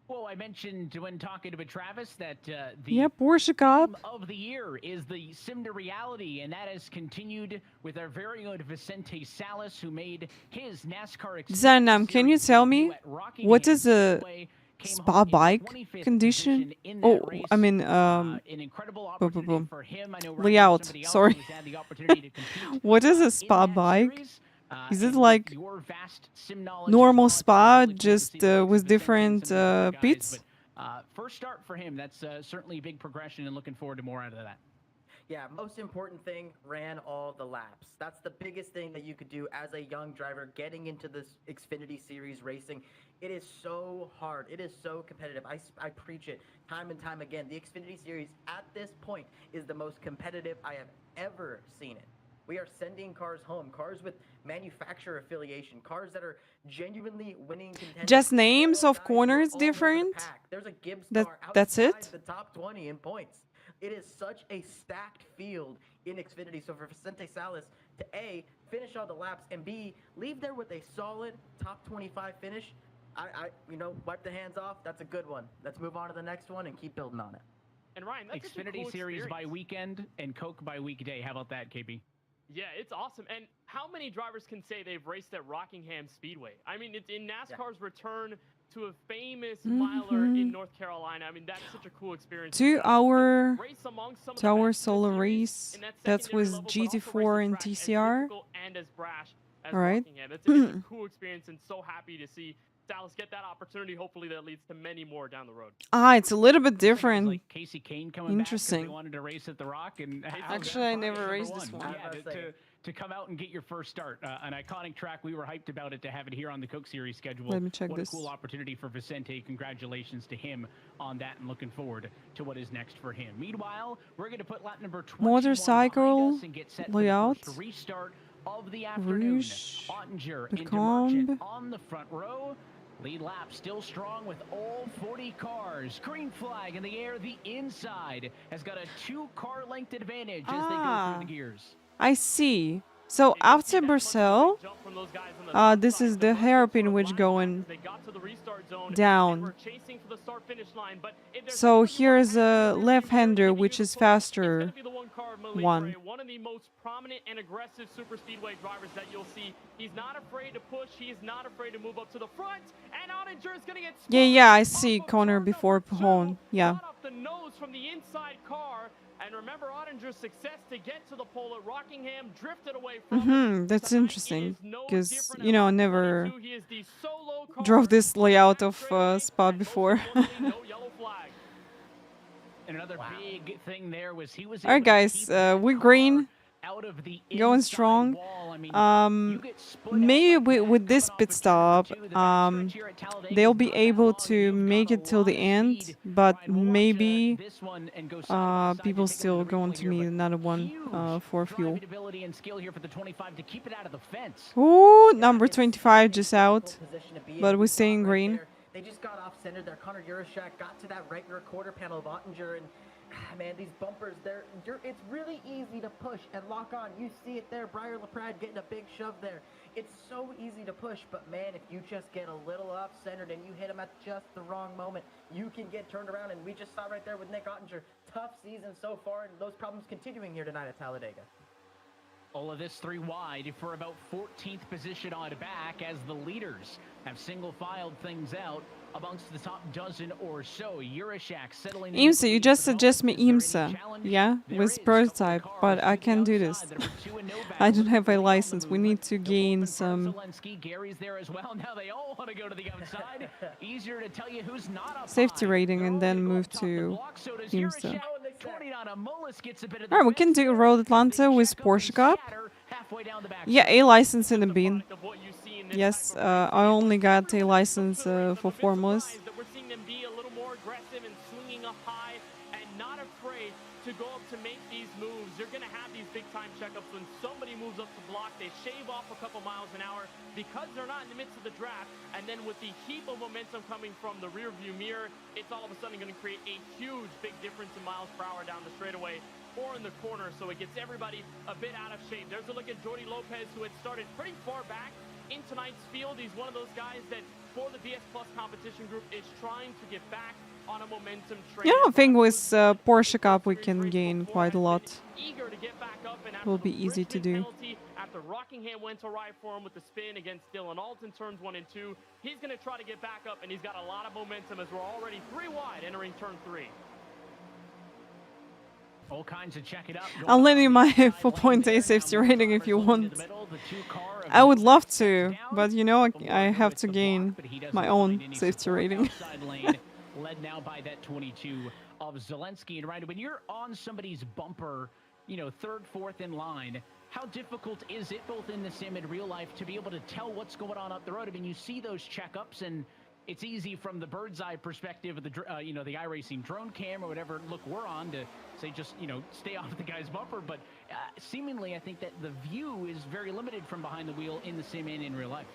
Well, I mentioned when talking to Travis that the Porsche Cup of the year is the Sim to Reality, and that has continued with our very own Vicente Salas, who made his NASCAR Zanam, can you tell me what is a Spa bike condition? Oh, I mean, layout, sorry. What is a Spa bike? Is it like normal Spa, just with different pits? First start for him, that's certainly a big progression, and looking forward to more out of that. Yeah, most important thing, ran all the laps. That's the biggest thing that you could do as a young driver getting into this Xfinity Series racing. It is so hard. It is so competitive. I preach it time and time again. The Xfinity Series at this point is the most competitive I have ever seen it. We are sending cars home, cars with manufacturer affiliation, cars that are genuinely winning contenders. Just names of corners different? There's a Gibbs car that's it? the top 20 in points. It is such a stacked field in Xfinity. So for Vicente Salas to A, finish all the laps, and B, leave there with a solid top 25 finish, you know, wipe the hands off. That's a good one. Let's move on to the next one and keep building on it. And Ryan, that's Xfinity cool Series experience. by weekend and Coke by weekday. How about that, KB? Yeah, it's awesome. And how many drivers can say they've raced at Rockingham Speedway? I mean, it's in NASCAR's return to a famous miler in North Carolina. I mean, that's such a cool experience. 2 hour solo race. That's with GT4 and TCR. All right. It's a cool experience, and so happy to see Dallas get that opportunity. Hopefully that leads to many more down the road. It's a little bit different. Like Casey Kane coming Interesting. back, wanted to race at the Rock, and actually I never raced this one. To come out and get your first start, an iconic track. We were hyped about it to have it here on the Coke Series schedule. Let me check what this. A cool opportunity for Vicente. Congratulations to him on that, and looking forward to what is next for him. Meanwhile, we're going to put lap number 21 motorcycle and get set layout. for the restart of the afternoon. Rouge, Ottinger the and comb. DeMerchant on the front row. Lead lap still strong with all 40 cars. Green flag in the air. The inside has got a 2-car length advantage as they go through the gears. I see. So after Brazil, this is the hairpin which going down. So here's a left-hander which is faster one. One of the most prominent and aggressive super speedway drivers that you'll see. He's not afraid to push. He is not afraid to move up to the front. And Ottinger is going to get Yeah, I see Connor before Pahon. Yeah. off the nose from the inside car. And remember Ottinger's success to get to the pole at Rockingham, drifted away from That's interesting because, you know, I never drove this layout of Spa before. And another big thing there was he was All right, guys, we're green, going strong. Maybe with this pit stop, they'll be able to make it till the end, but maybe people still going to need another one for fuel. Ooh, number 25 just out, but we're staying green. They just got off-center there. Connor Urashak got to that right rear quarter panel of Ottinger, and man, these bumpers, it's really easy to push and lock on. You see it there, Briar LaPrade getting a big shove there. It's so easy to push, but man, if you just get a little off-centered and you hit him at just the wrong moment, you can get turned around, and we just saw right there with Nick Ottinger. Tough season so far, and those problems continuing here tonight at Talladega. All of this 3 wide for about 14th position on back as the leaders have single-filed things out amongst the top dozen or so. Urashak settling IMSA, you just suggest me IMSA, yeah, with prototype, but I can't do this. I don't have a license. We need to gain some Gary's there as well. Now they all want to go to the outside. Easier to tell you who's not up safety rating and then move to IMSA. All right, we can do Road Atlanta with Porsche Cup. Yeah, a license in the bin. Yes, I only got a license for formulas. We're seeing them be a little more aggressive and swinging up high and not afraid to go up to make these moves. You're going to have these big-time checkups when somebody moves up the block. They shave off a couple miles an hour because they're not in the midst of the draft. And then with the heap of momentum coming from the rear-view mirror, it's all of a sudden going to create a huge big difference in miles per hour down the straightaway or in the corner. So it gets everybody a bit out of shape. There's a look at Jordi Lopez, who had started pretty far back in tonight's field. He's one of those guys that, for the BS Plus competition group, is trying to get back on a momentum train. Yeah, I think with Porsche Cup we can gain quite a lot. It will be easy to do. After Rockingham went to right for him with the spin against Dylan Alton, turns 1 and 2. He's going to try to get back up, and he's got a lot of momentum as we're already 3 wide entering turn 3. All kinds of check it up. I'll lend you my 4.8 safety rating if you want. I would love to, but you know, I have to gain my own safety rating. Led now by that 22 of Zelensky. And right, when you're on somebody's bumper, you know, 3rd, 4th in line, how difficult is it both in the sim and real life to be able to tell what's going on up the road? I mean, you see those checkups, and it's easy from the bird's eye perspective of the, you know, the iRacing drone cam or whatever look we're on to say just, you know, stay off the guy's bumper. But seemingly, I think that the view is very limited from behind the wheel in the sim and in real life.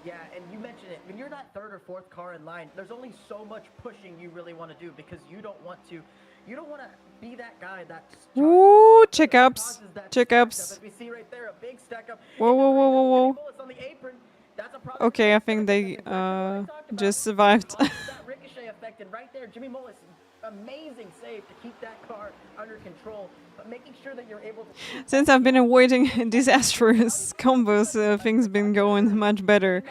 Yeah, and you mentioned it. When you're that 3rd or 4th car in line, there's only so much pushing you really want to do because you don't want to be that guy that's... Ooh, checkups. Checkups. We see right there a big stack up. Whoa. Okay, I think they just survived. That ricochet effect, and right there, Jimmy Mullis, amazing save to keep that car under control, but making sure that you're able to... Since I've been avoiding disastrous combos, things been going much better.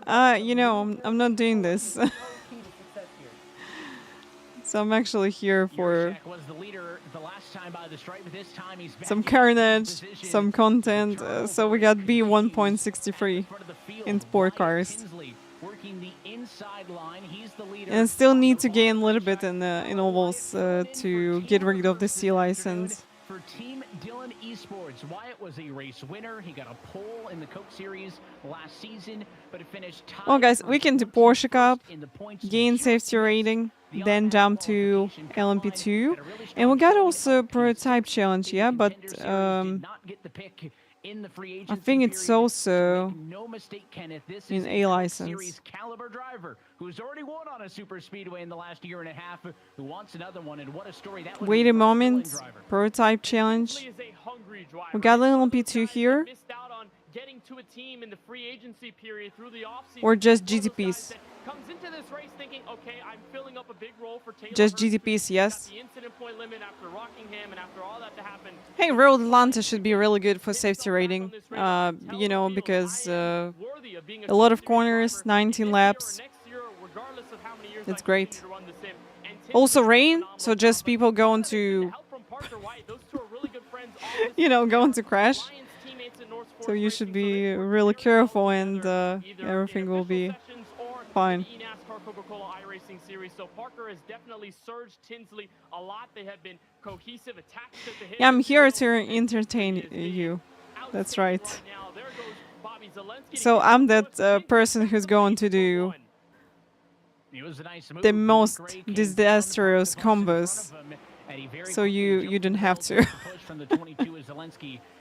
You know, I'm not doing this. So I'm actually here for some carnage, some content. So we got B1.63 in sport cars. And still need to gain a little bit in ovals to get rid of the C license. For Team Dylan Esports, Wyatt was a race winner. He got a pole in the Coke Series last season, but it finished tied. Well, guys, we can do Porsche Cup, gain safety rating, then jump to LMP2, and we got also prototype challenge, yeah, but I think it's also in A license. Caliber driver who's already won on a super speedway in the last year and a half, who wants another one, and what a story that would be. Wait a moment, prototype challenge. We got LMP2 here. getting to a team in the free agency period through the offseason. Or just One of those guys GTPs. that comes into this race thinking, okay, I'm filling up a big role for Taylor Just Hurst, GTPs, who's yes. got the incident point limit after Rockingham and after all that to happen. Hey, Road Atlanta should be really good for safety rating. You know, because a lot of corners, 19 laps. It's great. Also rain, so just people going to, you know, going to crash. So you should be really careful, and everything will be fine. eNASCAR Coca-Cola iRacing series. So Parker has definitely surged Tinsley a lot. They have been cohesive, attached at the hip. Yeah, I'm here to entertain you. That's right. So I'm that person who's going to do the most disastrous combos. So you don't have to.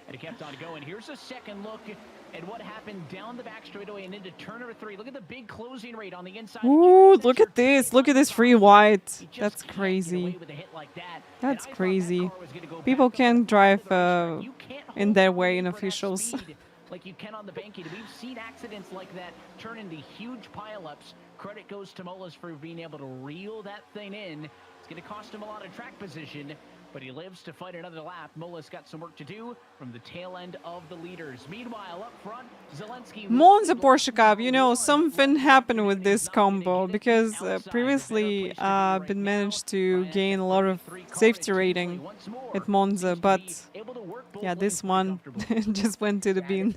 And it kept on going. Here's a second look at what happened down the back straightaway and into turn number 3. Look at the big closing rate on the inside. Ooh, look at this. Look at this free wide. That's crazy. That's crazy. People can't drive in that way in officials. Like you can on the banking. We've seen accidents like that turn into huge pileups. Credit goes to Molas for being able to reel that thing in. It's going to cost him a lot of track position, but he lives to fight another lap. Molas got some work to do from the tail end of the leaders. Meanwhile, up front, Zelensky... Monza Porsche Cup, you know, something happened with this combo, because previously been managed to gain a lot of safety rating at Monza, but yeah, this one just went to the bin.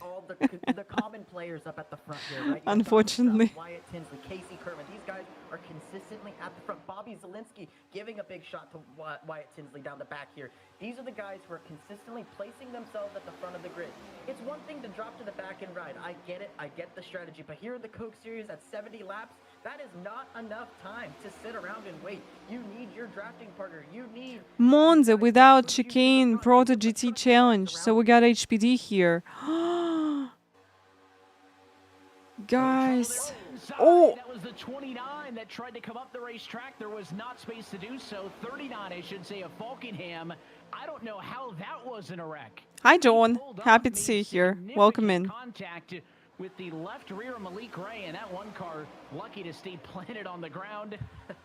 The common players up at the front here, right? Unfortunately. Wyatt Tinsley, Casey Kerman, these guys are consistently at the front. Bobby Zielinski giving a big shot to Wyatt Tinsley down the back here. These are the guys who are consistently placing themselves at the front of the grid. It's one thing to drop to the back and ride. I get it. I get the strategy. But here in the Coke Series at 70 laps, that is not enough time to sit around and wait. You need your drafting partner. You need... Monza without chicane, Proto GT Challenge. So we got HPD here. Guys. Oh! That was the 29 that tried to come up the racetrack. There was not space to do so. 39, I should say, of Falkenham. I don't know how that wasn't a wreck. Hi, Dawn. Happy to see you here. Welcome in. Contact with the left rear Malik Ray, and that one car lucky to stay planted on the ground.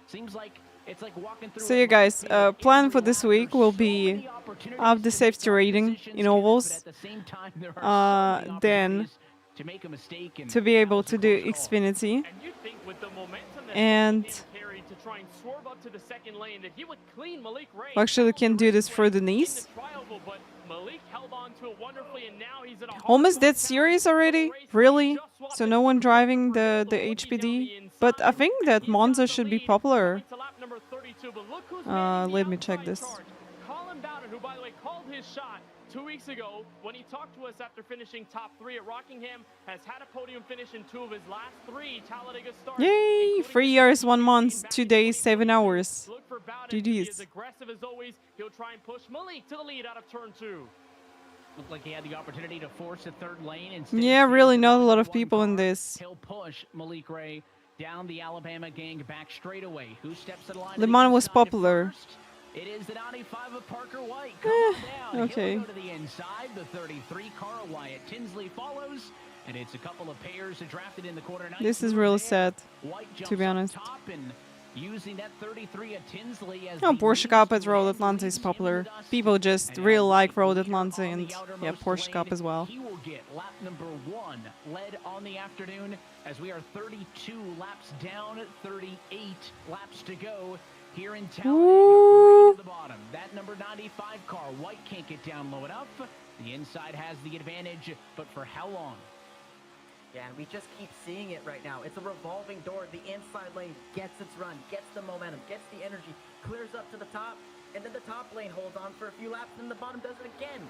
Seems like it's like walking through. So you guys, plan for this week will be up the safety rating in ovals. Then to be able to do Xfinity. And we actually can do this for the Nice. Almost that series already? Really? So no one driving the HPD? But I think that Monza should be popular. Let me check this. Colin Bowden, who by the way called his shot 2 weeks ago when he talked to us after finishing top 3 at Rockingham, has had a podium finish in 2 of his last 3 Talladega starts. Yay! 3 years, 1 month, 2 days, 7 hours. Look for Bowden. GG's. He is aggressive as always. He'll try and push Malik to the lead out of turn 2. Looked like he had the opportunity to force a third lane. Yeah, really not a lot of people in this. He'll push Malik Ray down the Alabama gang back straight away. Who steps to the line? Le Mans was popular. It is the 95 of Parker White. Okay. He'll go to the inside. The 33 Carl Wyatt Tinsley follows, and it's a couple of pairs drafted in the quarter. This is really sad, to be honest. Using that 33 of Tinsley as Porsche Cup at Road Atlanta is popular. People just really like Road Atlanta, and yeah, Porsche Cup as well. He will get lap number 1 led on the afternoon as we are 32 laps down, 38 laps to go. Here in Talladega, right at the bottom. That number 95 car, White can't get down low enough. The inside has the advantage, but for how long? Yeah, and we just keep seeing it right now. It's a revolving door. The inside lane gets its run, gets the momentum, gets the energy, clears up to the top, and then the top lane holds on for a few laps, and the bottom does it again.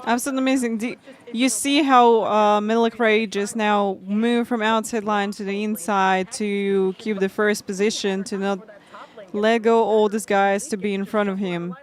Absolutely amazing. You see how Malik Ray just now moved from outside line to the inside to keep the first position, to not let go all these guys to be in front of him.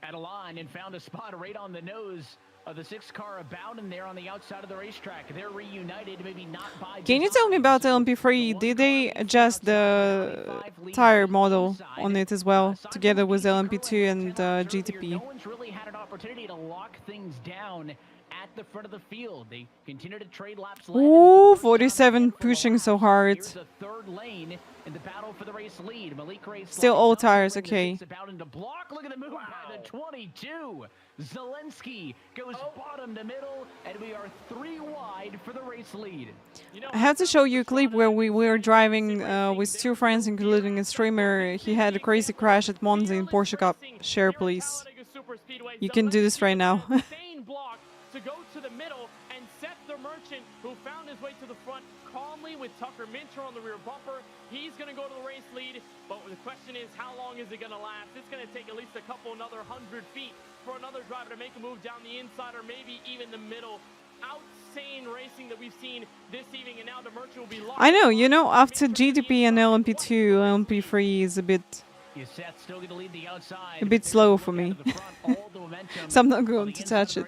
At a line and found a spot right on the nose of the 6th car about, and they're on the outside of the racetrack. They're reunited, maybe not by Can you tell me about the LMP3? Did they adjust the tire model on it as well, together with LMP2 and GTP? No one's really had an opportunity to lock things down at the front of the field. They continue to trade laps. Ooh, 47 pushing so hard. Here's the third lane in the battle for the race lead. Malik Ray Still all slides up, tires, bring the okay. 6 about into block. Look at the move by the 22. Zelensky goes bottom to middle, and we are 3 wide for the race lead. I have to show you a clip where we were driving with 2 friends, including a streamer. He had a crazy crash at Monza in Porsche Cup. Share, please. You can do this right now. Block to go to the middle and set the Merchant, who found his way to the front calmly with Tucker Minter on the rear bumper. He's going to go to the race lead, but the question is, how long is it going to last? It's going to take at least another 100 feet for another driver to make a move down the inside or maybe even the middle. Outsane racing that we've seen this evening, and now the Merchant will be locked. I know, you know, after GTP and LMP2, LMP3 is a bit slow for me. So I'm not going to touch it.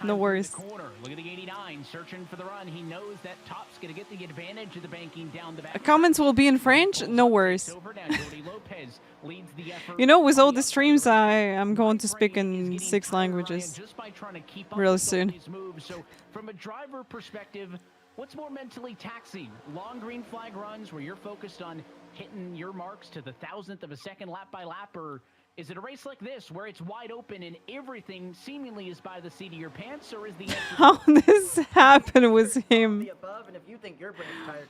No worries. Look at the 89 searching for the run. He knows that Top's going to get the advantage of the banking down the back. Comments will be in French. No worries. You know, with all the streams, I'm going to speak in 6 languages really soon. So from a driver perspective, what's more mentally taxing? Long green flag runs where you're focused on hitting your marks to the 1,000th of a second lap by lap, or is it a race like this where it's wide open and everything seemingly is by the seat of your pants, or is the how this happened with him? The above, and if you think your brain's tired,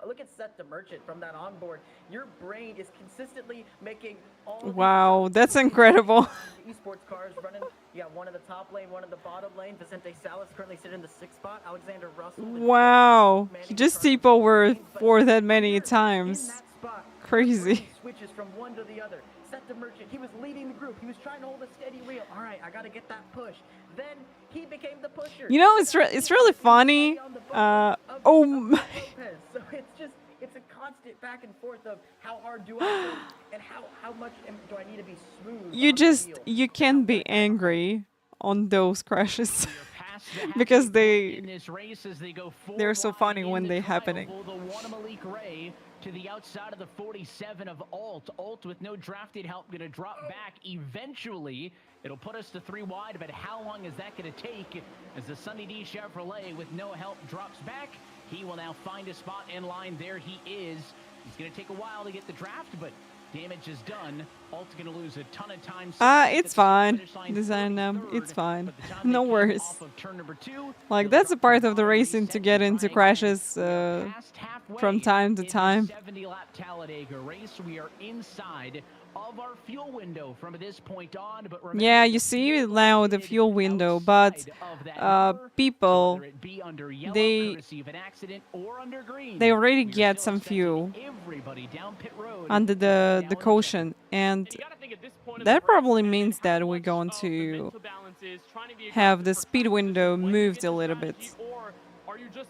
look at Set the Merchant from that onboard. Your brain is consistently making all. Wow, that's incredible. Esports cars running. You got one in the top lane, one in the bottom lane. Vicente Salas currently sitting in the 6th spot. Alexander Russell. Wow, he just steep over 4 that many times. Crazy. Switches from one to the other. Set the Merchant. He was leading the group. He was trying to hold a steady wheel. All right, I got to get that push. Then he became the pusher. You know, it's really funny. Oh my. So it's a constant back and forth of how hard do I go and how much do I need to be smooth. You can't be angry on those crashes because they're so funny when they're happening. To the outside of the 47 of Alt. Alt with no drafted help going to drop back eventually. It'll put us to 3 wide, but how long is that going to take as the Sunny D Chevrolet with no help drops back? He will now find a spot in line. There he is. It's going to take a while to get the draft, but damage is done. Alt's going to lose a ton of time. It's fine. Design it's fine. No worries. Like, that's a part of the racing to get into crashes from time to time. 70-lap Talladega race. We are inside of our fuel window from this point on. But yeah, you see now the fuel window, but people, they already get some fuel under the caution, and that probably means that we're going to have the speed window moved a little bit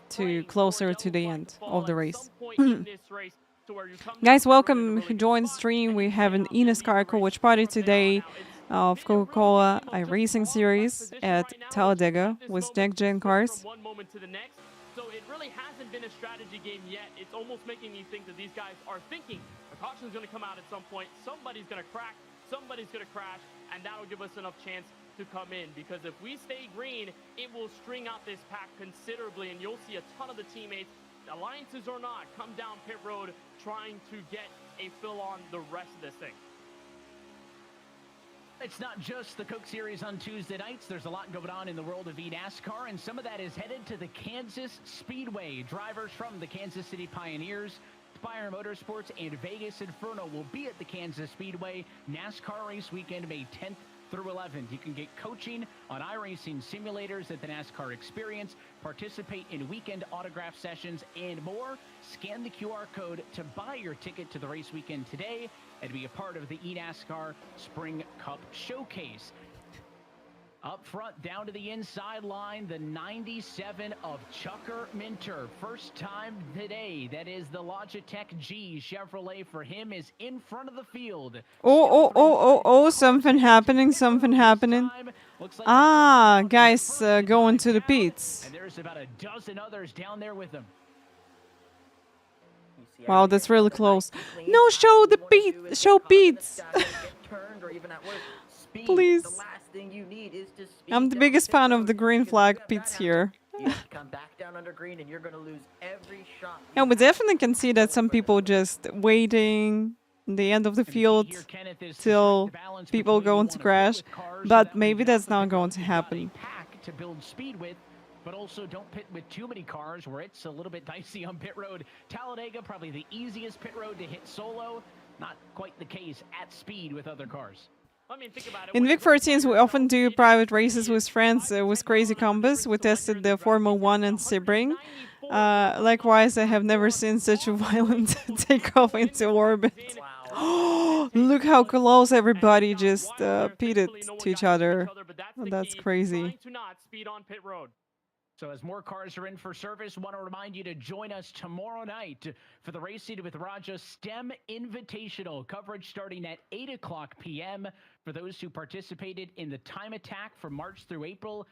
to closer to the end of the race. Guys, welcome who joined the stream. We have an eNASCAR co-watch party today of Coca-Cola iRacing series at Talladega with next-gen cars. So it really hasn't been a strategy game yet. It's almost making me think that these guys are thinking a caution's going to come out at some point. Somebody's going to crack, somebody's going to crash, and that'll give us enough chance to come in. Because if we stay green, it will string out this pack considerably, and you'll see a ton of the teammates, alliances or not, come down pit road trying to get a fill on the rest of this thing. It's not just the Coke Series on Tuesday nights. There's a lot going on in the world of eNASCAR, and some of that is headed to the Kansas Speedway. Drivers from the Kansas City Pioneers, Spire Motorsports, and Vegas Inferno will be at the Kansas Speedway NASCAR race weekend, May 10th through 11th. You can get coaching on iRacing simulators at the NASCAR Experience, participate in weekend autograph sessions, and more. Scan the QR code to buy your ticket to the race weekend today and be a part of the eNASCAR Spring Cup Showcase. Up front, down to the inside line, the 97 of Tucker Minter. First time today, that is the Logitech G Chevrolet for him, is in front of the field. Oh, something happening. Ah, guys going to the pits. And there's about a dozen others down there with them. Wow, that's really close. No, show the pits. Show pits. Please. I'm the biggest fan of the green flag pits here. Come back down under green and you're going to lose every shot. Yeah, we definitely can see that some people just waiting the end of the field till people going to crash, but maybe that's not going to happen. To build speed with, but also don't pit with too many cars where it's a little bit dicey on pit road. Talladega, probably the easiest pit road to hit solo. Not quite the case at speed with other cars. I mean, think about it. In Vic 14s, we often do private races with friends with crazy combos. We tested the Formula 1 and Sebring. Likewise, I have never seen such a violent takeoff into orbit. Look how close everybody just pitted to each other. That's crazy. So as more cars are in for service, want to remind you to join us tomorrow night for the Race Seated with Raja STEM Invitational. Coverage starting at 8 o'clock p.m. For those who participated in the time attack from March through April,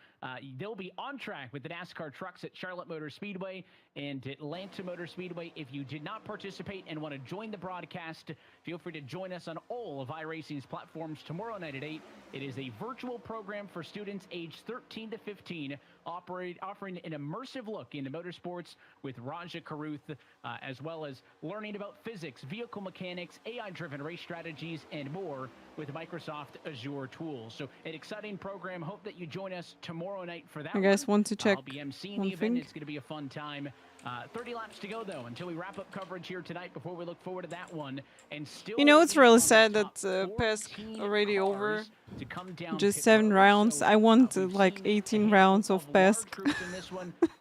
they'll be on track with the NASCAR trucks at Charlotte Motor Speedway and Atlanta Motor Speedway. If you did not participate and want to join the broadcast, feel free to join us on all of iRacing's platforms tomorrow night at 8. It is a virtual program for students aged 13 to 15, offering an immersive look into motorsports with Raja Karuth, as well as learning about physics, vehicle mechanics, AI-driven race strategies, and more with Microsoft Azure tools. So an exciting program. Hope that you join us tomorrow night for that. You guys want to check I'll be emceeing the event. It's going to be a fun time. 30 laps to go, though, until we wrap up coverage here tonight before we look forward to that one. And still, you know, it's really sad that PESC already over. Just 7 rounds. I want like 18 rounds of PESC.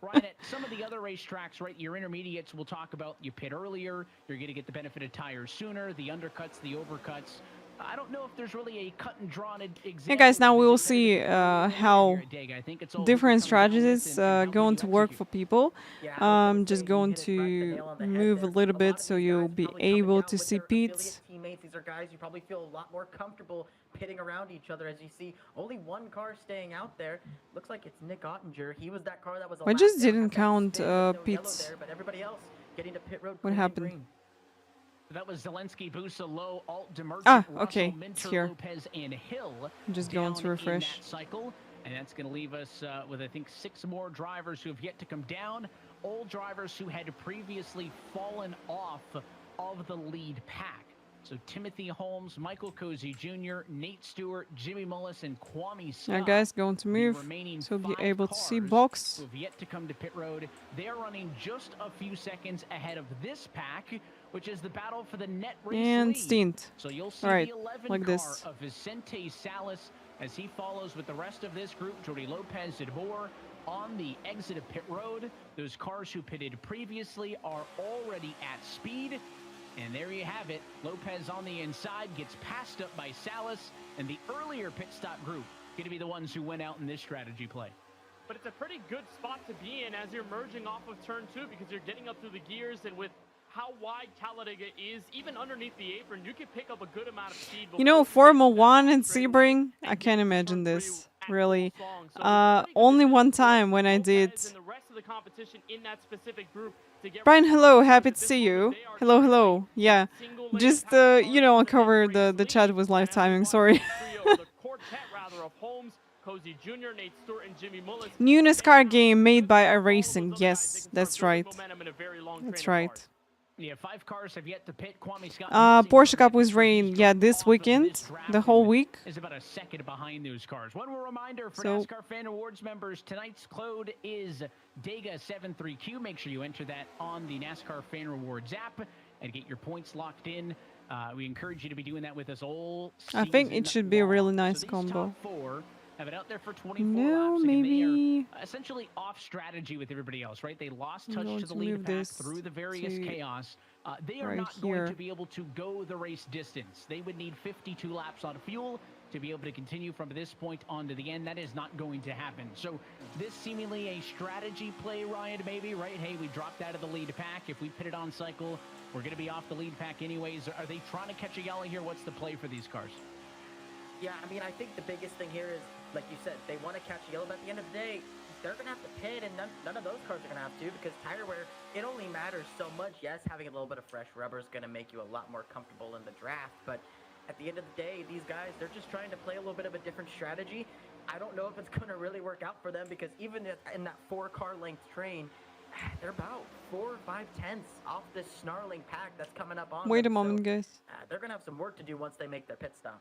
Right at some of the other racetracks, right, your intermediates we'll talk about. You pit earlier. You're going to get the benefit of tires sooner. The undercuts, the overcuts. I don't know if there's really a cut and drawn example. Yeah, guys, now we will see how different strategies going to work for people. Just going to move a little bit so you'll be able to see pits. These are guys you probably feel a lot more comfortable pitting around each other. As you see, only one car staying out there. Looks like it's Nick Ottinger. He was that car that was. I just didn't count pits. There, but everybody else getting to pit road. What happened? That was Zelensky, Busa, Lowe, Alt, Demerchant, okay, Russell, it's Minter, here. Lopez, and Hill. I'm just going to refresh. That cycle, and that's going to leave us with, I think, 6 more drivers who have yet to come down. All drivers who had previously fallen off of the lead pack. So Timothy Holmes, Michael Cozy Jr., Nate Stewart, Jimmy Mullis, and Kwame Scott. Yeah, guys, going to move, so be able to see box. Who have yet to come to pit road. They are running just a few seconds ahead of this pack, which is the battle for the net race and lead. stint. So you'll see right, the 11 like car this. of Vicente Salas as he follows with the rest of this group. Jordi Lopez and more on the exit of pit road. Those cars who pitted previously are already at speed. And there you have it. Lopez on the inside gets passed up by Salas, and the earlier pit stop group going to be the ones who went out in this strategy play. But it's a pretty good spot to be in as you're merging off of turn 2 because you're getting up through the gears, and with how wide Talladega is, even underneath the apron, you can pick up a good amount of speed. You know, Formula 1 and Sebring, I can't imagine this, really. Only one time when I did. Brian, hello, happy to see you. Hello, hello. Yeah, just, you know, uncover the chat with live timing, sorry. New NASCAR game made by iRacing. Yes, that's right. That's right. Yeah, 5 cars have yet to pit. Kwame Scott. Porsche Cup was rain. Yeah, this weekend, the whole week. Is about a second behind those cars. One more reminder for NASCAR Fan Awards members: tonight's code is Dega73Q. Make sure you enter that on the NASCAR Fan Rewards app and get your points locked in. We encourage you to be doing that with us all season. I think it should be a really nice combo. Top 4 have it out there for 24 no, laps. Maybe. They are essentially off strategy with everybody else, right? They lost touch to the lead pack through the various chaos. They are not going to be able to go the race distance. They would need 52 laps on fuel to be able to continue from this point on to the end. That is not going to happen. So this seemingly a strategy play, Ryan, maybe, right? Hey, we dropped out of the lead pack. If we pit it on cycle, we're going to be off the lead pack anyways. Are they trying to catch a yellow here? What's the play for these cars? Yeah, I mean, I think the biggest thing here is like you said, they want to catch yellow, but at the end of the day, they're going to have to pit, and none of those cars are going to have to, because tire wear, it only matters so much. Yes, having a little bit of fresh rubber is going to make you a lot more comfortable in the draft, but at the end of the day, these guys, they're just trying to play a little bit of a different strategy. I don't know if it's going to really work out for them, because even in that 4-car length train, they're about 4 or 5 tenths off this snarling pack that's coming up on Wait them. a moment, guys. They're going to have some work to do once they make their pit stop.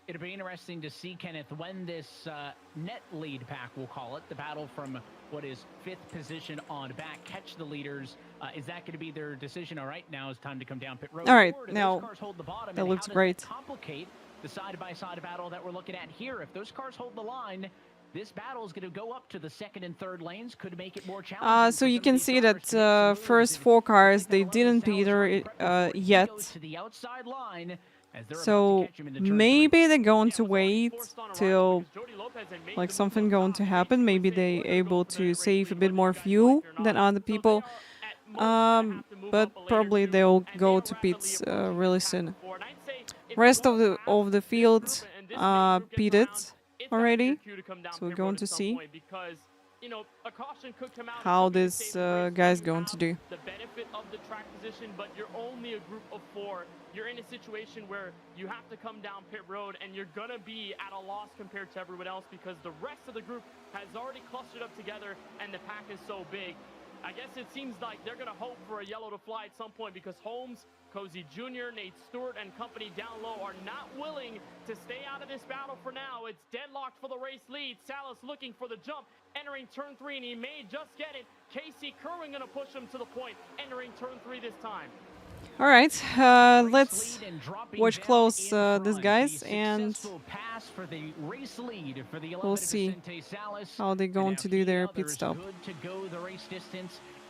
It'll be interesting to see, Kenneth, when this net lead pack, we'll call it, the battle from what is 5th position on back, catch the leaders. Is that going to be their decision? All right, now it's time to come down pit road. All right, Or do now those cars hold the bottom, that and looks how does great. that complicate the side-by-side battle that we're looking at here? If those cars hold the line, this battle is going to go up to the 2nd and 3rd lanes, could make it more challenging. So you can see that first 4 cars, they didn't peter yet. To the outside line, so maybe they're going to wait till like something going to happen. Maybe they're able to save a bit more fuel than other people. But probably they'll go to pits really soon. Rest of the field pitted already, so we're going to see how this guy's going to do. The benefit of the track position, but you're only a group of 4. You're in a situation where you have to come down pit road, and you're gonna be at a loss compared to everyone else because the rest of the group has already clustered up together, and the pack is so big. I guess it seems like they're gonna hope for a yellow to fly at some point, because Holmes, Cozy Jr., Nate Stewart, and company down low are not willing to stay out of this battle for now. It's deadlocked for the race lead. Salas looking for the jump, entering turn 3, and he may just get it. Casey Kerwin gonna push him to the point, entering turn 3 this time. All right, let's watch close these guys, and we'll see how they're going to do their pit stop.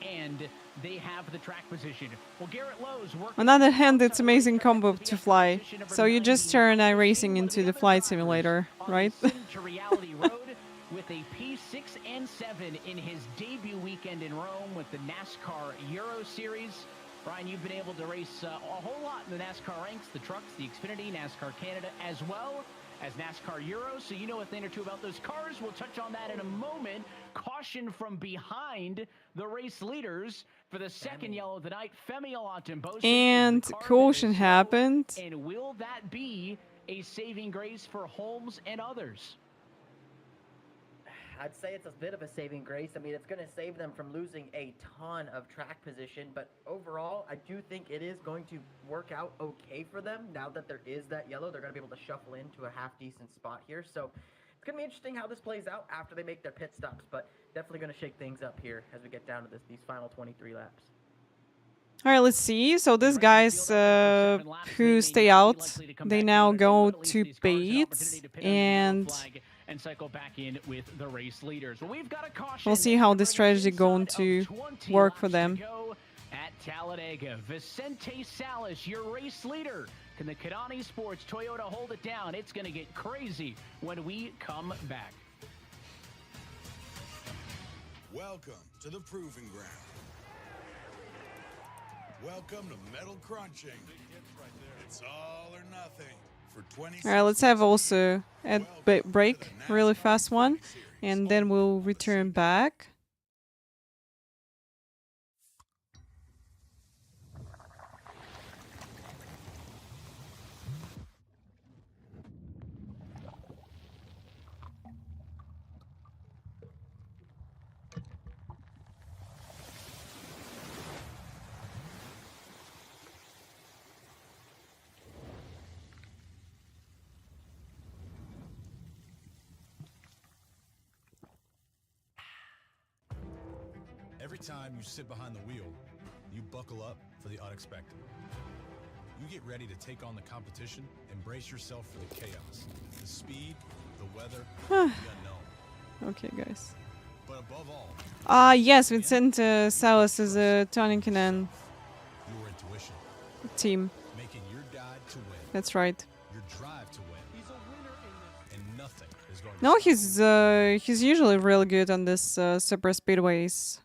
And they have the track position. Well, Garrett Lowe's on the other hand, it's amazing combo to fly. So you just turn iRacing into the flight simulator, right? With a P6 and 7 in his debut weekend in Rome with the NASCAR Euro Series. Brian, you've been able to race a whole lot in the NASCAR ranks, the trucks, the Xfinity, NASCAR Canada, as well as NASCAR Euro, so you know a thing or two about those cars. We'll touch on that in a moment. Caution from behind the race leaders for the second yellow of the night. Femi Olatunbosi. And caution happened. And will that be a saving grace for Holmes and others? I'd say it's a bit of a saving grace. I mean, it's going to save them from losing a ton of track position, but overall, I do think it is going to work out okay for them. Now that there is that yellow, they're going to be able to shuffle into a half-decent spot here. So it's going to be interesting how this plays out after they make their pit stops, but definitely going to shake things up here as we get down to these final 23 laps. All right, let's see. So these guys who stay out, they now go to pit, and cycle back in with the race leaders. Well, we've got a caution. We'll see how the strategy going to work for them. At Talladega, Vicente Salas, your race leader. Can the Kadani Sports Toyota hold it down? It's going to get crazy when we come back. Welcome to the Proving Ground. Welcome to Metal Crunching. It's all or nothing. All right, let's have also a break, really fast one, and then we'll return back. Every time you sit behind the wheel, you buckle up for the unexpected. You get ready to take on the competition and brace yourself for the chaos, the speed, the weather, the unknown. Okay, guys. But above all, yes, Vincent Salas is a Tonnington your intuition, team. making your guide to win. That's right. Your drive to win. He's a winner in this. And nothing is going to No, he's usually really good on this super speedways.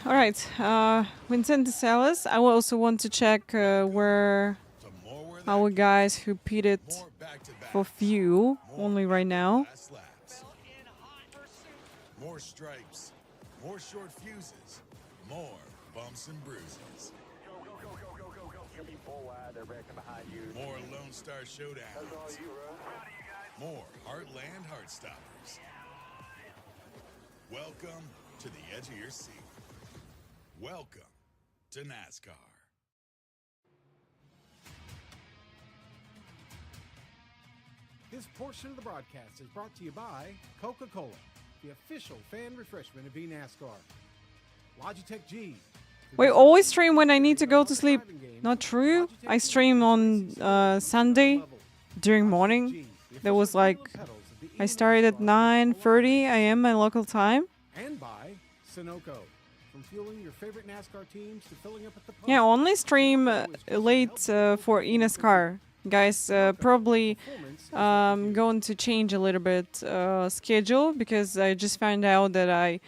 All right, Vincent Salas. I also want to check where our guys who pitted for fuel only right now. More stripes, more short fuses, more bumps and bruises. More Lone Star Showdowns. More Heartland Heartstoppers. Welcome to the edge of your seat. Welcome to NASCAR. This portion of the broadcast is brought to you by Coca-Cola, the official fan refreshment of eNASCAR. Logitech G. Wait, always stream when I need to go to sleep. Not true. I stream on Sunday during morning. There was like, I started at 9:30 a.m. my local time. And by Sunoco. From fueling your favorite NASCAR teams to filling up at the pump. Yeah, only stream late for eNASCAR. Guys, probably going to change a little bit schedule because I just found out that I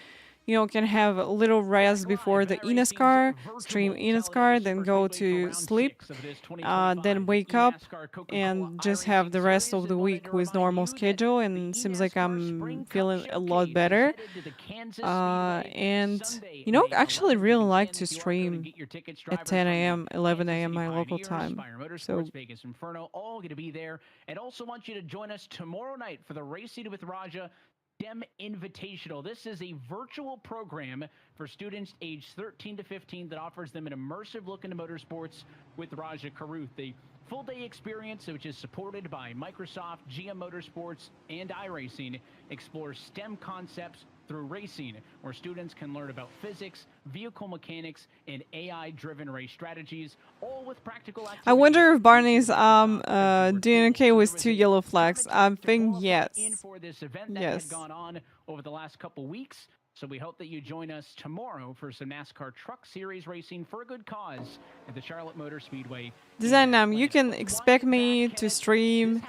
can have a little rest before the eNASCAR, stream eNASCAR, then go to sleep, then wake up and just have the rest of the week with normal schedule. And seems like I'm feeling a lot better. And actually really like to stream at 10 a.m., 11 a.m. my local time. So Vegas Inferno, all going to be there. And also want you to join us tomorrow night for the Racing with Raja Dem Invitational. This is a virtual program for students aged 13 to 15 that offers them an immersive look into motorsports with Raja Karuth. The full-day experience, which is supported by Microsoft, GM Motorsports, and iRacing, explores STEM concepts through racing, where students can learn about physics, vehicle mechanics, and AI-driven race strategies, all with practical activities. I wonder if Barney's doing okay with 2 yellow flags. I think yes. For this event that had gone on over the last couple weeks. So we hope that you join us tomorrow for some NASCAR Truck Series racing for a good cause at the Charlotte Motor Speedway. Design, you can expect me to stream,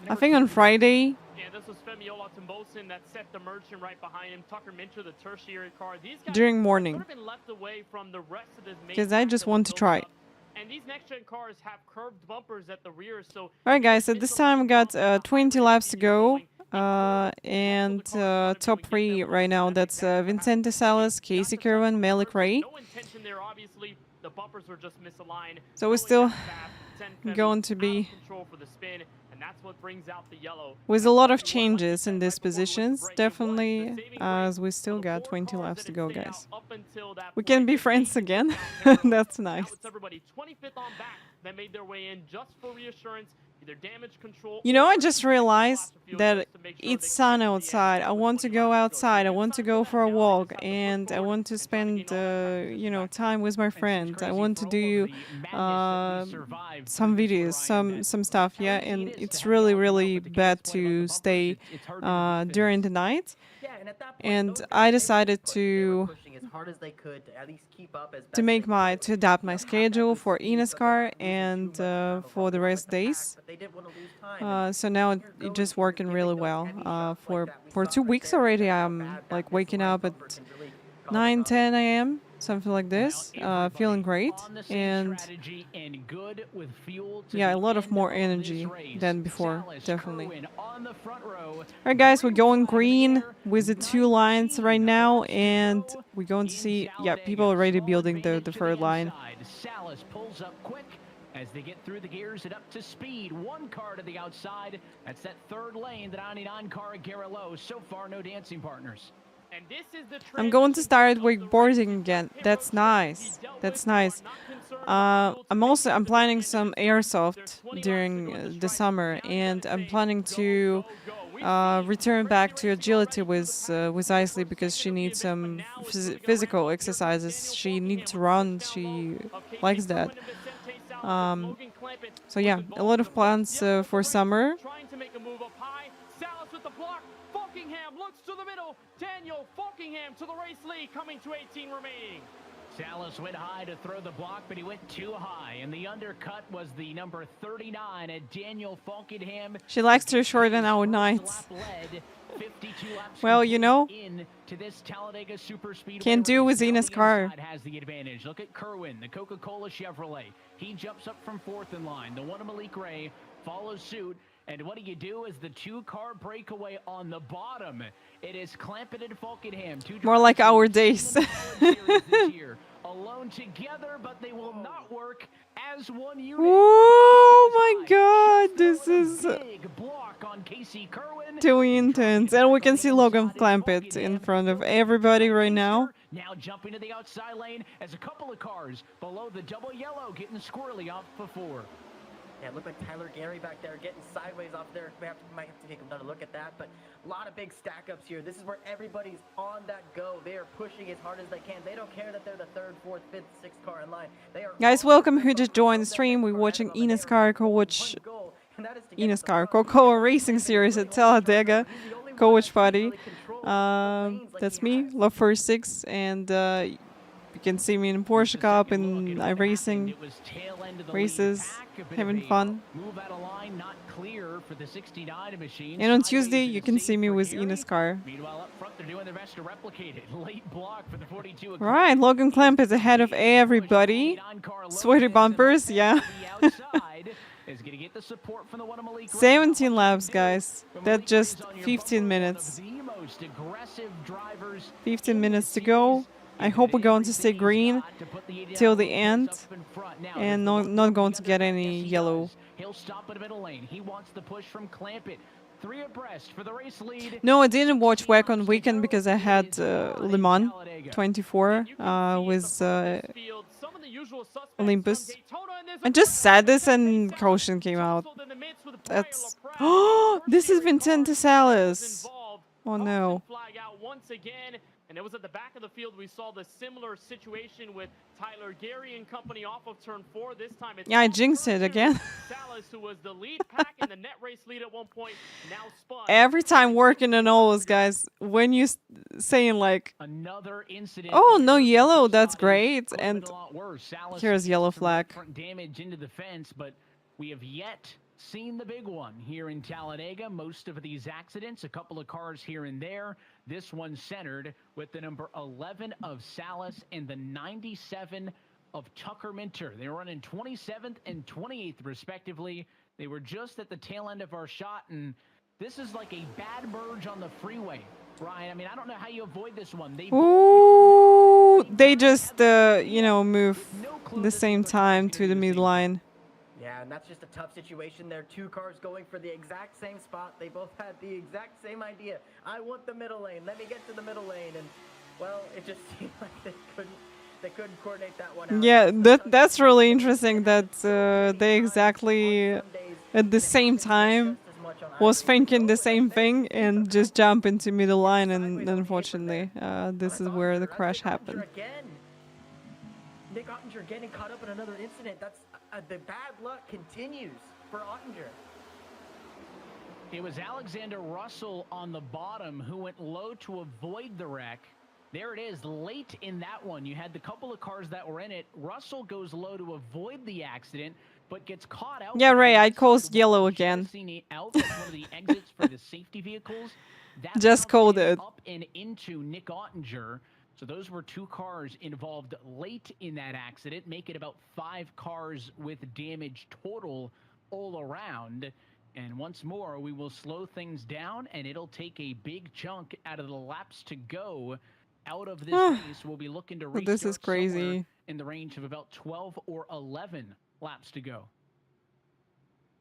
I think on Friday. Yeah, this was Femiola Timbosin that set the merchant right behind him. Tucker Minter, the tertiary car. These guys During morning. Sort of been left away from the rest of this main Because I just want to try. And these next-gen cars have curved bumpers at the rear, so... Alright guys, at this time we got 20 laps to go. And top 3 right now, that's Vincent Salas, Casey Kirwan, Malik Ray. No intention there, obviously. The bumpers were just misaligned. So we're still going to be that's what brings out the yellow. With a lot of changes in these positions, definitely, as we still got 20 laps to go, guys. We can be friends again. That's nice. Everybody 25th on back that made their way in just for reassurance. Either damage control. I just realized that it's sun outside. I want to go outside. I want to go for a walk, and I want to spend, time with my friends. I want to do some videos, some stuff, yeah. And it's really, really bad to stay during the night. And I decided to adapt my schedule for eNASCAR and for the rest days. So now it's just working really well. For 2 weeks already, I'm like waking up at 9, 10 a.m. something like this, feeling great, and yeah, a lot of more energy than before, definitely. Alright guys, we're going green with the 2 lines right now, and we're going to see, yeah, people already building the 3rd line. Salas pulls up quick as they get through the gears and up to speed. 1 car to the outside, that's that 3rd lane, the 99 car at Garreau. So far, no dancing partners. And this is the I'm going to start wakeboarding again. That's nice. That's nice. I'm planning some airsoft during the summer, and I'm planning to return back to agility with Isley because she needs some physical exercises. She needs to run. She likes that. So yeah, a lot of plans for summer. Looks to the middle. Daniel Falkingham to the race lead, coming to 18 remaining. Salas went high to throw the block, but he went too high. And the undercut was the number 39 at Daniel Falkenham. She likes to shorten our nights. Well, you know, can't do with eNASCAR. Has the advantage. Look at Kerwin, the Coca-Cola Chevrolet. He jumps up from 4th in line. The one of Malik Ray follows suit. And what do you do is the 2-car breakaway on the bottom. It is Clampett and Falkenham. More like our days. Alone together, but they will not work as one unit. Oh my god, this is too intense. And we can see Logan Clampett in front of everybody right now. Now jumping to the outside lane as a couple of cars below the double yellow getting squirrely off before. Yeah, it looked like Tyler Gary back there getting sideways off there. Might have to take another look at that, but a lot of big stack-ups here. This is where everybody's on that go. They are pushing as hard as they can. They don't care that they're the 3rd, 4th, 5th, 6th car in line. They are Guys, welcome who just joined the stream. We're watching eNASCAR co-watch Coca-Cola Racing Series at Talladega. Co-watch party. That's me, LoveFortySix, and you can see me in Porsche Cup and iRacing races, having fun. And on Tuesday, you can see me with eNASCAR. Right, Logan Clamp is ahead of everybody. Sweaty bumpers, yeah. 17 laps, guys. That's just 15 minutes. 15 minutes to go. I hope we're going to stay green till the end and not going to get any yellow. He'll stop in the middle lane. He wants the push from Clampett. 3 abreast for the race lead. No, I didn't watch WEC on weekend because I had Le Mans 24 with Olympus. I just said this and caution came out. That's oh, this is Vincente Salas. Oh no. And it was at the back of the field we saw the similar situation with Tyler Gary and company off of turn 4. This time it's I jinxed it again. Salas, who was the lead pack and the net race lead at one point, now spun. Every time working on always, guys, when you saying like, another incident, oh, no yellow, that's great, and here's yellow flag. Damage into the fence, but we have yet seen the big one here in Talladega. Most of these accidents, a couple of cars here and there. This one centered with the number 11 of Salas and the 97 of Tucker Minter. They were running 27th and 28th respectively. They were just at the tail end of our shot, and this is like a bad merge on the freeway, Ryan. I mean, I don't know how you avoid this one. Ooh, they just, you know, move the same time to the midline. Yeah, and that's just a tough situation there. 2 cars going for the exact same spot. They both had the exact same idea. I want the middle lane. Let me get to the middle lane. And, well, it just seemed like they couldn't coordinate that one out. Yeah, that's really interesting that they exactly at the same time was thinking the same thing and just jump into middle line, and unfortunately, this is where the crash happened. Nick Ottinger getting caught up in another incident. That's the bad luck continues for Ottinger. It was Alexander Russell on the bottom who went low to avoid the wreck. There it is, late in that one. You had the couple of cars that were in it. Russell goes low to avoid the accident, but gets caught out. Yeah, Ray, I caused yellow again. Out one of the exits for the safety vehicles. Just called it. Up and into Nick Ottinger. So those were 2 cars involved late in that accident, make it about 5 cars with damage total all around. And once more, we will slow things down, and it'll take a big chunk out of the laps to go out of this race. We'll be looking to restart this is crazy. In the range of about 12 or 11 laps to go.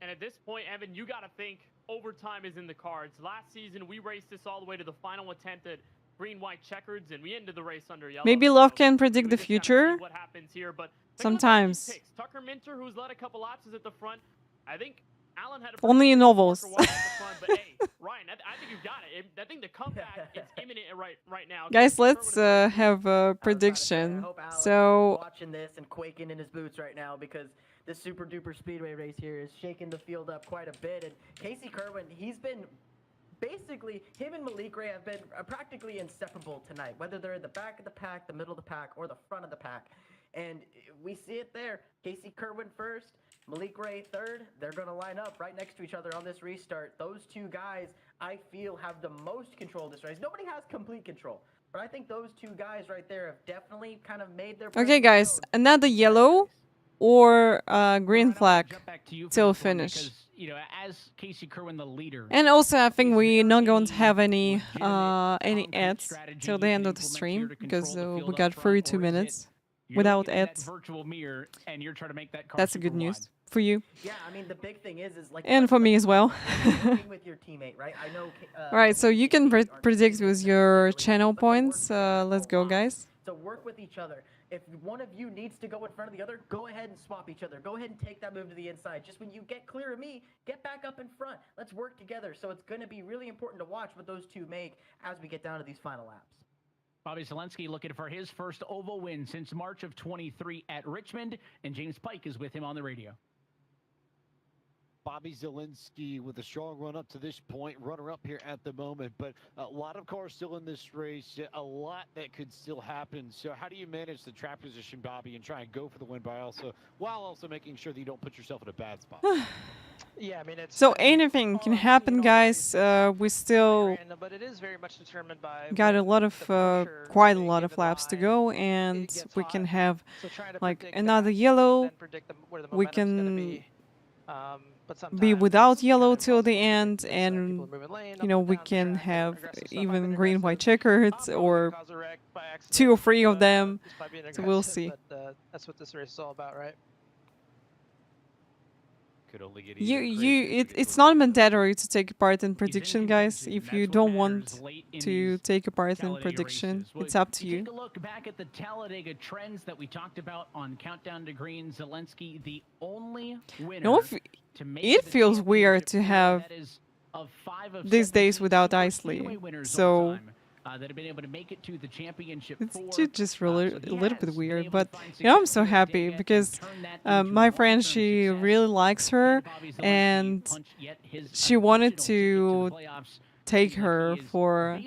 And at this point, Evan, you got to think overtime is in the cards. Last season, we raced this all the way to the final attempt at green-white checkers, and we ended the race under yellow. Maybe Love can predict the future. What happens here, but sometimes. Tucker Minter, who's led a couple laps, is at the front. I think Alan had only in novels. But hey, Ryan, I think you've got it. I think the comeback is imminent right now. Guys, let's have a prediction. So watching this and quaking in his boots right now because this super duper speedway race here is shaking the field up quite a bit. And Casey Kerwin, he's been basically, him and Malik Ray have been practically inseparable tonight, whether they're in the back of the pack, the middle of the pack, or the front of the pack. And we see it there. Casey Kerwin first, Malik Ray third. They're going to line up right next to each other on this restart. Those two guys, I feel, have the most control of this race. Nobody has complete control. But I think those two guys right there have definitely kind of made their... Okay, guys, another yellow or green flag till finish. Because, you know, as Casey Kerwin, the leader, and also, I think we're not going to have any ads till the end of the stream because we got 32 minutes without ads. Virtual mirror, and you're trying to make that car That's a good news for you. Yeah, I mean, the big thing is like... And for me as well. with your teammate, right? I know... Alright, so you can predict with your channel points. Let's go, guys. So work with each other. If one of you needs to go in front of the other, go ahead and swap each other. Go ahead and take that move to the inside. Just when you get clear of me, get back up in front. Let's work together. So it's going to be really important to watch what those two make as we get down to these final laps. Bobby Zelensky looking for his first oval win since March of 23 at Richmond, and James Pike is with him on the radio. Bobby Zelensky with a strong run up to this point, runner up here at the moment, but a lot of cars still in this race, a lot that could still happen. So how do you manage the track position, Bobby, and try and go for the win while also making sure that you don't put yourself in a bad spot? Yeah, I mean, it's so anything can happen, guys. We still but it is very much determined by got a lot of quite a lot of laps to go, and we can have like another yellow. We can be without yellow till the end, and you know, we can have even green white checkers or 2 or 3 of them, so we'll see. But, that's what this race is all about, right? Could only get it's not mandatory to take part in prediction, guys. If you don't want to take a part in prediction, it's up to you. Take a look back at the Talladega trends that we talked about on Countdown to Green. Zelensky, the only winner. No, it feels weird to have these days without Isley, so that have been able to make it to the championship. It's just really a little bit weird, but you know, I'm so happy because my friend, she really likes her, and she wanted to take her for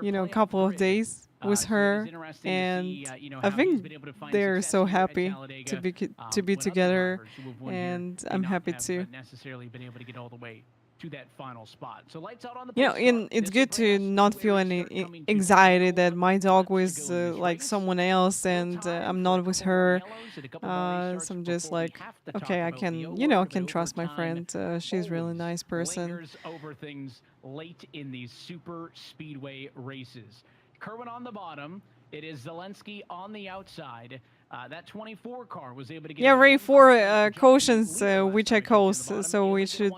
you know, a couple of days with her, and I think they're so happy to be together, and I'm happy too. To that final spot. So lights out on the, you know, and it's good to not feel any anxiety that my dog was like someone else and I'm not with her. So I'm just like, okay, I can, you know, I can trust my friend. She's a really nice person. Over things late in these super speedway races. Kerwin on the bottom. It is Zelensky on the outside. That 24 car was able to get... Yeah, Ray, 4 cautions, which I caused, so we should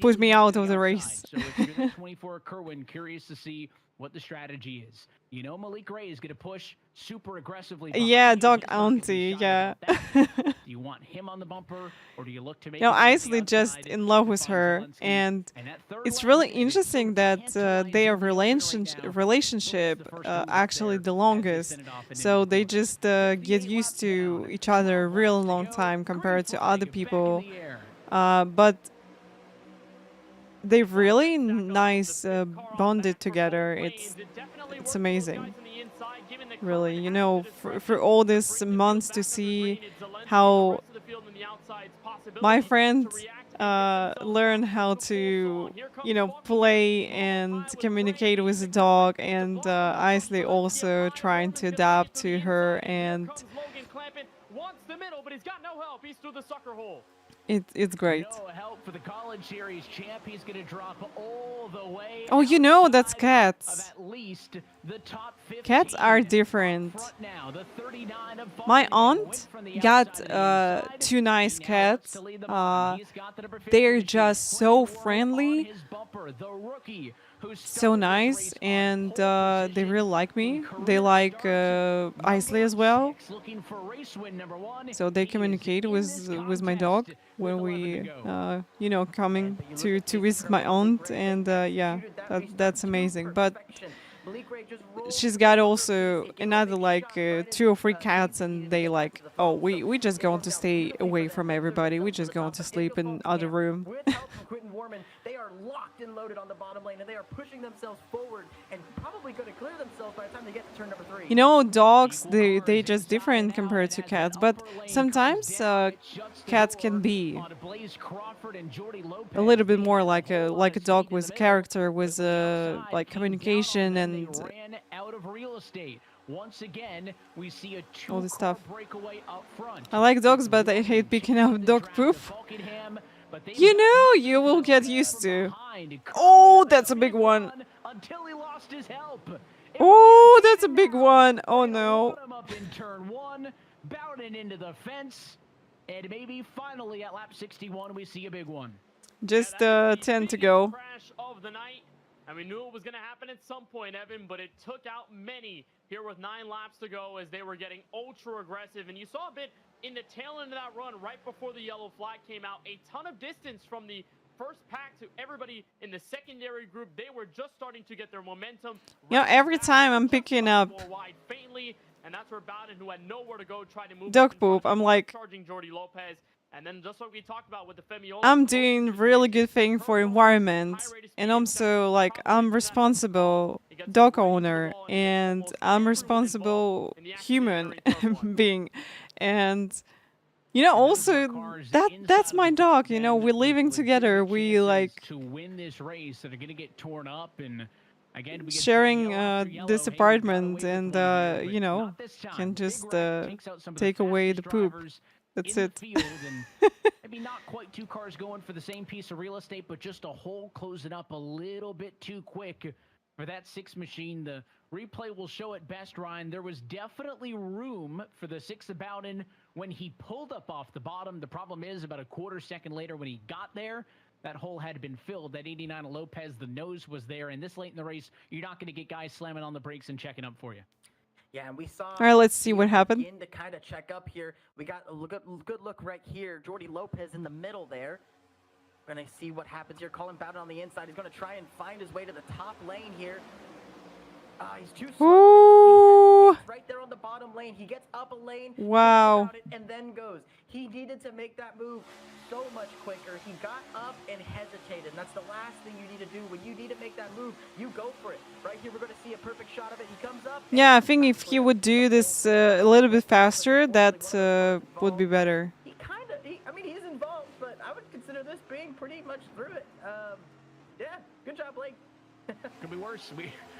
put me out of the race. So if you're 24 Kerwin, curious to see what the strategy is. You know, Malik Ray is going to push super aggressively. Yeah, dog auntie, yeah. Do you want him on the bumper, or do you look to make... You know, Isley just in love with her, and it's really interesting that their relationship actually the longest. So they just get used to each other a real long time compared to other people. But they've really nice bonded together. It's amazing. Really, you know, for all these months to see how my friend learn how to, you know, play and communicate with the dog, and Isley also trying to adapt to her, and it's great. Oh, you know, that's cats. Cats are different. My aunt got 2 nice cats. They're just so friendly, so nice, and they really like me. They like Isley as well. So they communicate with my dog when we, you know, coming to visit my aunt, and yeah, that's amazing. But she's got also another like 2 or 3 cats, and they like, oh, we just going to stay away from everybody. We just going to sleep in other room. They are locked and loaded on the bottom lane, and they are pushing themselves forward and probably going to clear themselves by the time they get to turn number 3. You know, dogs, they just different compared to cats, but sometimes cats can be a little bit more like a dog with character, with like communication and once again, we see a all this stuff. breakaway up front. I like dogs, but I hate picking up dog poop. You know, you will get used to. Oh, that's a big one. Until he lost his help. Oh, that's a big one. Oh no. Up in turn 1, Bowden into the fence, and maybe finally at lap 61 we see a big one. Just 10 to go. Crash of the night. And we knew it was going to happen at some point, Evan, but it took out many here with 9 laps to go as they were getting ultra aggressive. And you saw a bit in the tail end of that run right before the yellow flag came out. A ton of distance from the first pack to everybody in the secondary group. They were just starting to get their momentum. You know, every time I'm picking up faintly, and that's where Bowden, who had nowhere to go, tried to move dog poop, I'm like, charging Jordi Lopez. And then just like we talked about with the Femiola, I'm doing really good thing for environment, and also like I'm responsible dog owner, and I'm responsible human being, and you know, also that's my dog. You know, we're living together. We like to win this race that are going to get torn up, and again we sharing this apartment, and you know, can just take away the poop. That's it. Maybe not quite 2 cars going for the same piece of real estate, but just a hole closing up a little bit too quick for that 6 machine. The replay will show it best, Ryan. There was definitely room for the 6 of Bowden when he pulled up off the bottom. The problem is about a quarter second later when he got there, that hole had been filled. That 89 of Lopez, the nose was there. And this late in the race, you're not going to get guys slamming on the brakes and checking up for you. Yeah, and we saw. All right, let's see what happened. To kind of check up here, we got a good look right here. Jordi Lopez in the middle there. We're gonna see what happens here. Colin Bowden on the inside. He's gonna try and find his way to the top lane here. He's too slow. Right there on the bottom lane. He gets up a lane. Wow. And then goes. He needed to make that move so much quicker. He got up and hesitated. And that's the last thing you need to do. When you need to make that move, you go for it. Right here, we're going to see a perfect shot of it. He comes up. Yeah, I think if he would do this a little bit faster, that would be better. He kind of, I mean, he's involved, but I would consider this being pretty much through it. Yeah, good job, Blake. Could be worse.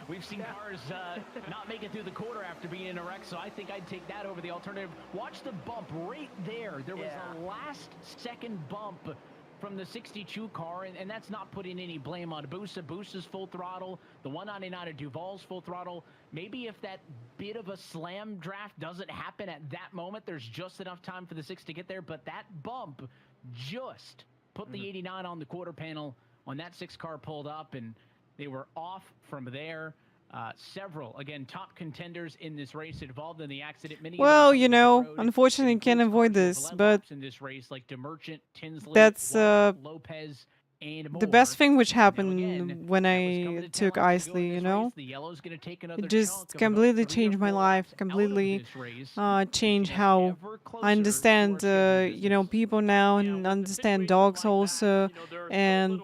We've seen cars not make it through the quarter after being in a wreck, so I think I'd take that over the alternative. Watch the bump right there. There was a last second bump from the 62 car, and that's not putting any blame on Busa. Busa's full throttle, the 199 of Duval's full throttle. Maybe if that bit of a slam draft doesn't happen at that moment, there's just enough time for the 6 to get there, but that bump just put the 89 on the quarter panel when that 6 car pulled up, and they were off from there. Several, again, top contenders in this race involved in the accident. Many well, you know, unfortunately, can't avoid this, but in this race, like DeMerchant, Tinsley, that's Lopez, and the best thing which happened when I took Isley, you know? It just completely changed my life, completely changed how I understand, you know, people now, and understand dogs also, and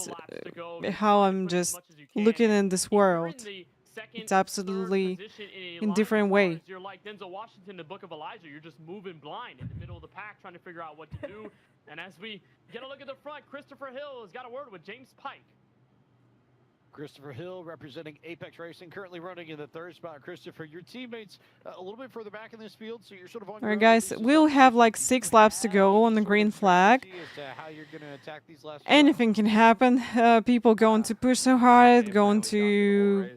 how I'm just looking in this world. It's absolutely in different way. You're like Denzel Washington, the Book of Elijah. You're just moving blind in the middle of the pack, trying to figure out what to do. And as we get a look at the front, Christopher Hill has got a word with James Pike. Christopher Hill representing Apex Racing, currently running in the 3rd spot. Christopher, your teammates a little bit further back in this field, so you're sort of on. All right, guys, we'll have like 6 laps to go on the green flag. Anything can happen. People going to push so hard, going to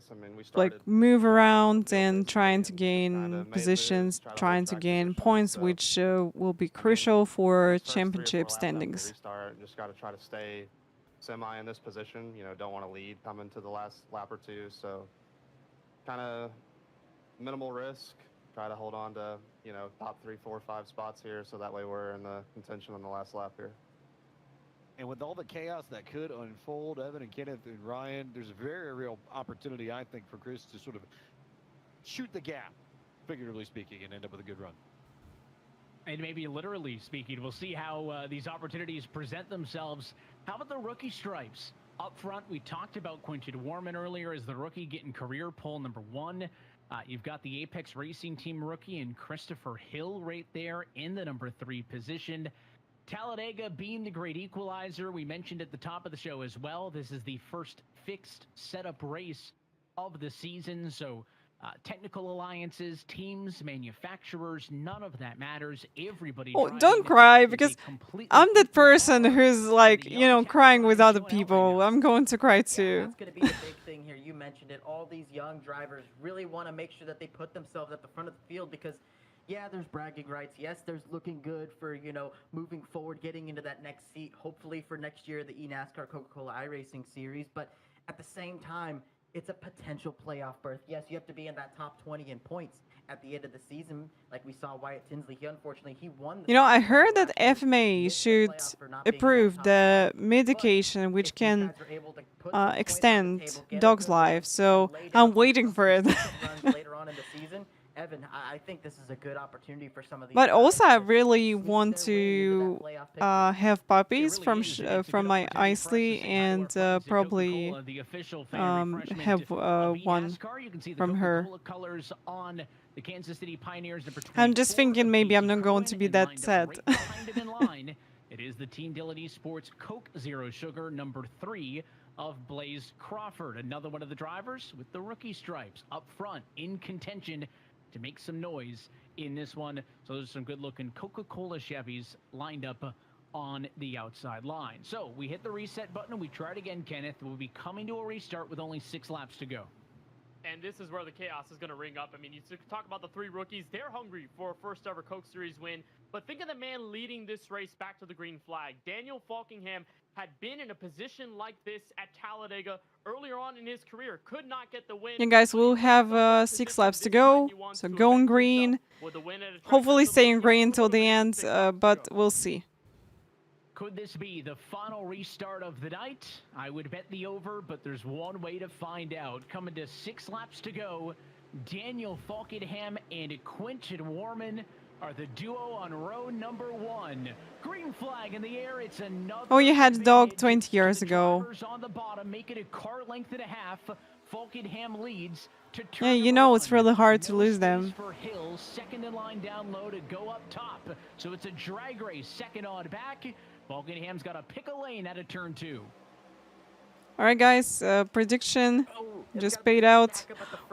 like move around and trying to gain positions, trying to gain points, which will be crucial for championship standings. Just got to try to stay semi in this position, you know, don't want to lead coming to the last lap or 2, so kind of minimal risk, try to hold on to, you know, top 3, 4, 5 spots here, so that way we're in the contention on the last lap here. And with all the chaos that could unfold, Evan and Kenneth and Ryan, there's a very real opportunity, I think, for Chris to sort of shoot the gap, figuratively speaking, and end up with a good run. And maybe literally speaking, we'll see how these opportunities present themselves. How about the rookie stripes? Up front, we talked about Quinton Warman earlier as the rookie getting career pole number 1. You've got the Apex Racing Team rookie and Christopher Hill right there in the number 3 position. Talladega being the great equalizer, we mentioned at the top of the show as well. This is the first fixed setup race of the season, so technical alliances, teams, manufacturers, none of that matters. Everybody. Oh, don't cry, because I'm that person who's like, you know, crying with other people. I'm going to cry too. That's going to be the big thing here. You mentioned it. All these young drivers really want to make sure that they put themselves at the front of the field because, yeah, there's bragging rights. Yes, there's looking good for, you know, moving forward, getting into that next seat, hopefully for next year, the eNASCAR Coca-Cola iRacing series. But at the same time, it's a potential playoff berth. Yes, you have to be in that top 20 in points at the end of the season. Like we saw Wyatt Tinsley, he won. You know, I heard that FMA should approve the medication which can extend dogs' lives, so I'm waiting for it. Later on in the season. Evan, I think this is a good opportunity for some of these. But also, I really want to have puppies from my Isley and probably have one from her. I'm just thinking maybe I'm not going to be that sad. It is the Team Dillon Esports Coke Zero Sugar number 3 of Blaze Crawford, another one of the drivers with the rookie stripes up front in contention to make some noise in this one. So there's some good-looking Coca-Cola Chevys lined up on the outside line. So we hit the reset button and we try it again, Kenneth. We'll be coming to a restart with only 6 laps to go. And this is where the chaos is going to ring up. I mean, you talk about the 3 rookies. They're hungry for a first-ever Coke Series win. But think of the man leading this race back to the green flag. Daniel Falkingham had been in a position like this at Talladega earlier on in his career. Could not get the win. Yeah, guys, we'll have 6 laps to go. So going green. Hopefully staying green until the end, but we'll see. Could this be the final restart of the night? I would bet the over, but there's one way to find out. Coming to 6 laps to go, Daniel Falkingham and Quinton Warman are the duo on row number 1. Green flag in the air. It's another. Oh, you had a dog 20 years ago. On the bottom, make it a car length and a half. Falkingham leads to yeah, you know it's really hard to lose them. For Hill, second in line down low to go up top. So it's a drag race, second on back. Falkingham's got to pick a lane out of turn 2. All right, guys. Prediction just paid out.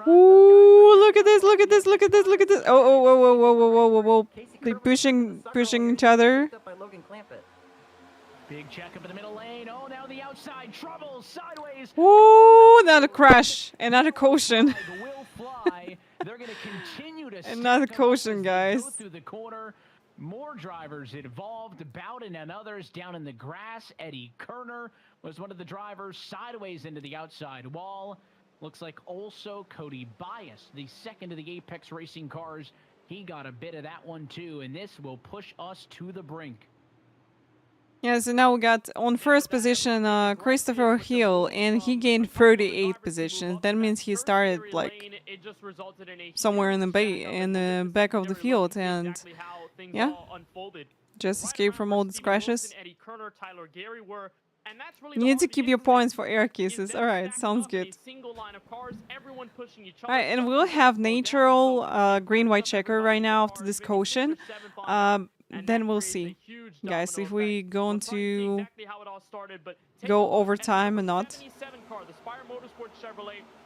Ooh, look at this! Look at this! Look at this! Look at this! Oh, oh, oh, oh, whoa, whoa, whoa, whoa! They pushing each other. Big check up in the middle lane. Oh, now the outside trouble sideways. Ooh, another crash, another caution. Will fly. They're going to continue to another caution, guys. Go through the corner. More drivers involved, Bowden and others down in the grass. Eddie Kerner was one of the drivers sideways into the outside wall. Looks like also Cody Bias, the second of the Apex Racing cars. He got a bit of that one too, and this will push us to the brink. Yeah, so now we got on first position Christopher Hill, and he gained 38 positions. That means he started like somewhere in the back of the field, and yeah, just escaped from all these crashes. You need to keep your points for air kisses. All right, sounds good. All right, and we'll have Nitro green-white checker right now after this caution. Then we'll see, guys, if we going to go overtime or not.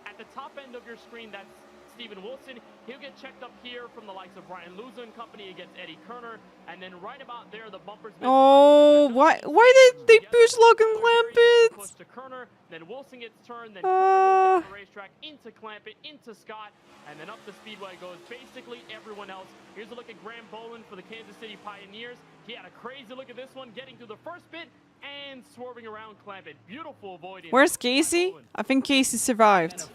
At the top end of your screen, that's Steven Wilson. He'll get checked up here from the likes of Brian Luza and company against Eddie Kerner. And then right about there, the bumpers. Oh, why did they push Logan Clampett? Push to Kerner, then Wilson gets turned, then Kerner goes to the racetrack, into Clampett, into Scott, and then up the speedway goes basically everyone else. Here's a look at Graham Boland for the Kansas City Pioneers. He had a crazy look at this one, getting through the first bit and swerving around Clampett. Beautiful avoidance. Where's Casey? I think Casey survived.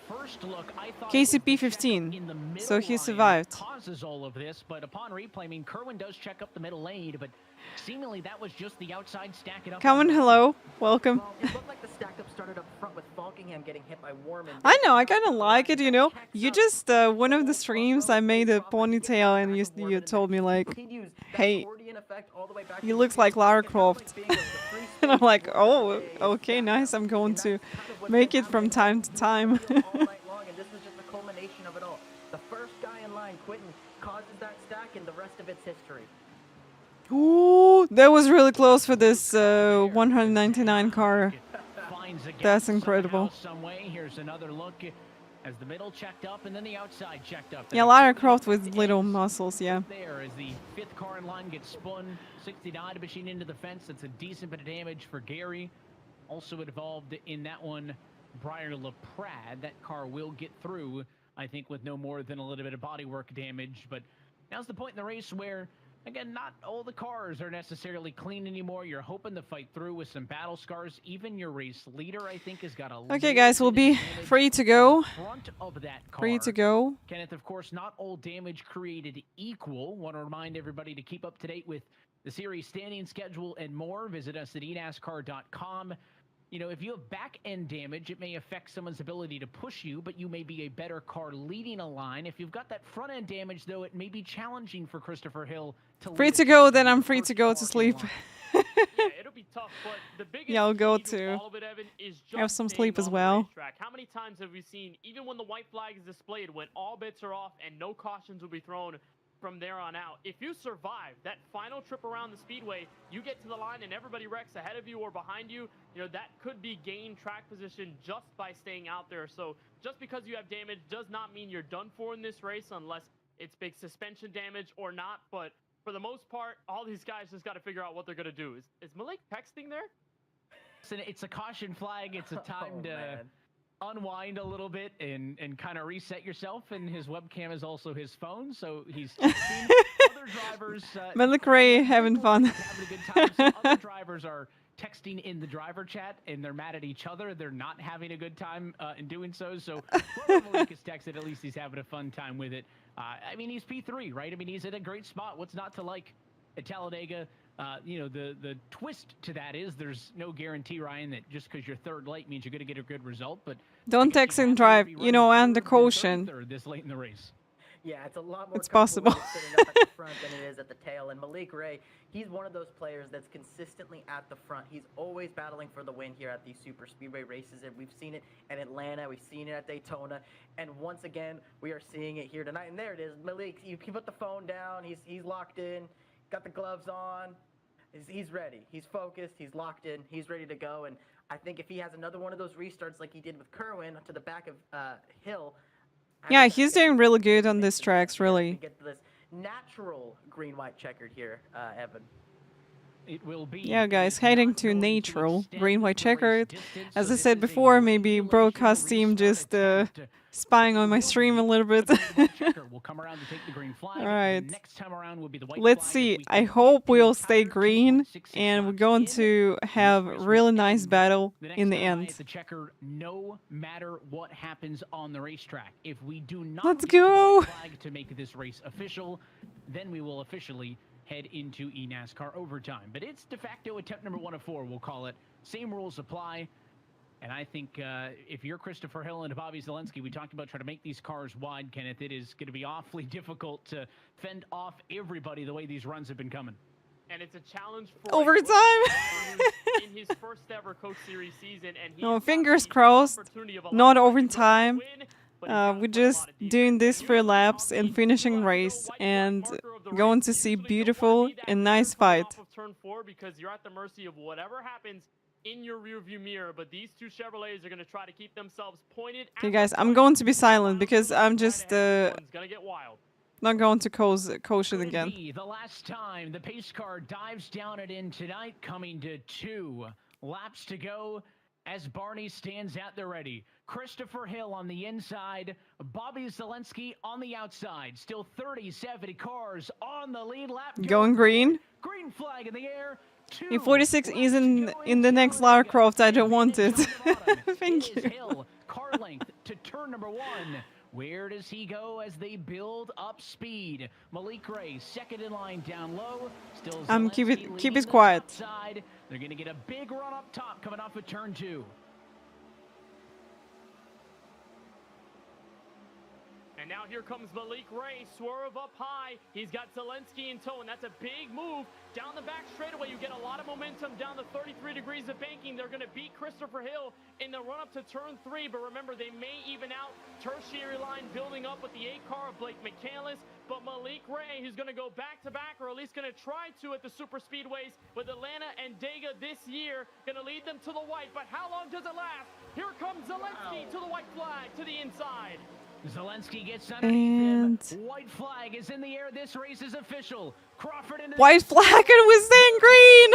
Casey P15, so he survived. Causes all of this, but upon replay, I mean, Kerwin does check up the middle lane, but Seemingly, that was just the outside stack it up. Come on, hello, welcome. Well, it looked like the stack up started up front with Falkingham getting hit by Warman. I know, I kind of like it, you know. You just one of the streams I made a ponytail, and you told me like, hey, you looks like Lara Croft, and I'm like, oh, okay, nice. I'm going to make it from time to time. And this was just the culmination of it all. The first guy in line, Quentin, causes that stack, and the rest of it's history. Ooh, that was really close for this 199 car. That's incredible. Some way. Here's another look as the middle checked up and then the outside checked up. Yeah, Lara Croft with little muscles, yeah. There as the fifth car in line gets spun, 69 to machine into the fence. That's a decent bit of damage for Gary. Also involved in that one, Briar LaPrade. That car will get through, I think, with no more than a little bit of bodywork damage. But now's the point in the race where, again, not all the cars are necessarily clean anymore. You're hoping to fight through with some battle scars. Even your race leader, I think, has got a Okay, guys, we'll be free to go. Front of that car. Free to go. Kenneth, of course, not all damage created equal. Want to remind everybody to keep up to date with the series standing schedule and more. Visit us at eNASCAR.com. You know, if you have back-end damage, it may affect someone's ability to push you, but you may be a better car leading a line. If you've got that front-end damage, though, it may be challenging for Christopher Hill to free to go, then I'm free to go to sleep. Yeah, it'll be tough, but the biggest yeah, I'll go key to to all of it, Evan, is just have some staying sleep as on the well. racetrack. How many times have we seen, even when the white flag is displayed, when all bets are off and no cautions will be thrown from there on out, if you survive that final trip around the speedway, you get to the line and everybody wrecks ahead of you or behind you, you know, that could be gained track position just by staying out there. So just because you have damage does not mean you're done for in this race unless it's big suspension damage or not. But for the most part, all these guys just got to figure out what they're going to do. Is Malik texting there? It's a caution flag. It's a time to unwind a little bit and kind of reset yourself, and his webcam is also his phone, so he's texting other drivers. Malik Ray having fun. Having a good time. Some other drivers are texting in the driver chat, and they're mad at each other. They're not having a good time in doing so. So whoever Malik is texted, at least he's having a fun time with it. I mean, he's P3, right? I mean, he's in a great spot. What's not to like at Talladega? You know, the twist to that is there's no guarantee, Ryan, that just because you're third late means you're going to get a good result. But don't text and drive, you know, and the caution. This late in the race. Yeah, it's a lot more it's possible sitting up at the front than it is at the tail. And Malik Ray, he's one of those players that's consistently at the front. He's always battling for the win here at these super speedway races, and we've seen it at Atlanta, we've seen it at Daytona, and once again we are seeing it here tonight. And there it is, Malik. You can put the phone down. He's locked in. Got the gloves on. He's ready. He's focused. He's locked in. He's ready to go. And I think if he has another one of those restarts like he did with Kerwin to the back of Hill. Yeah, he's doing really good on these tracks, really. Get this natural green-white checkered here, Evan. It will be. Yeah, guys, heading to natural green-white checkered. As I said before, maybe broadcast team just spying on my stream a little bit. Alright. Let's see. I hope we'll stay green, and we're going to have a really nice battle in the end. The checker, no matter what happens on the racetrack. If we do not Let's go flag to make this race official, then we will officially head into eNASCAR overtime. But it's de facto attempt number 1 of 4, we'll call it. Same rules apply. And I think if you're Christopher Hill and Bobby Zelensky, we talked about trying to make these cars wide, Kenneth. It is going to be awfully difficult to fend off everybody the way these runs have been coming. And it's a challenge for overtime. in his first ever Coke Series season. And no, fingers crossed, not overtime. We're just doing this 3 laps and finishing race and going to see beautiful and nice fight. Turn 4 because you're at the mercy of whatever happens in your rearview mirror, but these two Chevrolets are going to try to keep themselves pointed. Okay, guys, I'm going to be silent because I'm just not going to caution again. The last time the pace car dives down it in tonight, coming to 2 laps to go as Barney stands at the ready. Christopher Hill on the inside, Bobby Zelensky on the outside. Still 30-70 cars on the lead lap. Going green. Green flag in the air. If 46 isn't in the next Lara Croft, I don't want it. Thank you. Hill, car length to turn number 1. Where does he go as they build up speed? Malik Ray, second in line down low. Still keep Zelensky it quiet. Side. They're going to get a big run up top coming off of turn 2. And now here comes Malik Ray, swerve up high. He's got Zelensky in tow, and that's a big move. Down the back straightaway, you get a lot of momentum down the 33 degrees of banking. They're going to beat Christopher Hill in the run-up to turn 3, but remember, they may even out. Tertiary line building up with the 8 car of Blake McCandless, but Malik Ray, who's going to go back-to-back, or at least going to try to at the super speedways with Atlanta and Dega this year, going to lead them to the white, but how long does it last? Here comes Zelensky to the white flag, to the inside. Zelensky gets underneath him. White flag is in the air. This race is official. Crawford into white flag and we're staying green.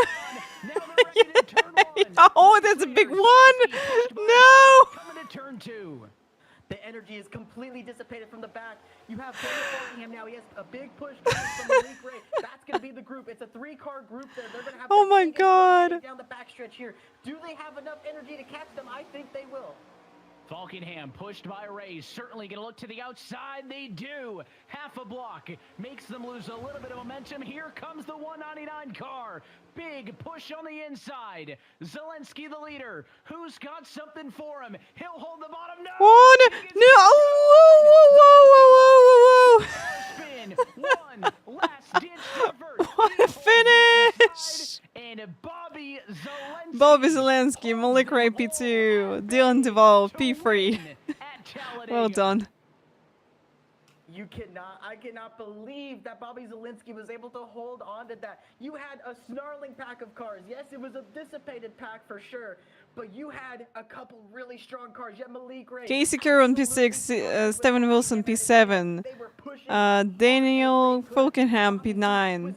Oh, that's a big one. No. Coming to turn 2. The energy is completely dissipated from the back. You have Daniel Buckingham now. He has a big push coming from Malik Ray. That's going to be the group. It's a 3-car group there. They're going to have oh my God. down the backstretch here. Do they have enough energy to catch them? I think they will. Falkenham pushed by Ray, certainly going to look to the outside. They do. Half a block makes them lose a little bit of momentum. Here comes the 199 car. Big push on the inside. Zelensky the leader. Who's got something for him? He'll hold the bottom. No! No! Whoa! Spin. One last ditch effort. What a finish! And Bobby Zelensky. Bobby Zelensky, Malik Ray P2, Dylan Duvall P3. Well done. I cannot believe that Bobby Zelensky was able to hold on to that. You had a snarling pack of cars. Yes, it was a dissipated pack for sure, but you had a couple really strong cars. You had Malik Ray, Casey Curran P6, Steven Wilson P7, Daniel Falkenham P9,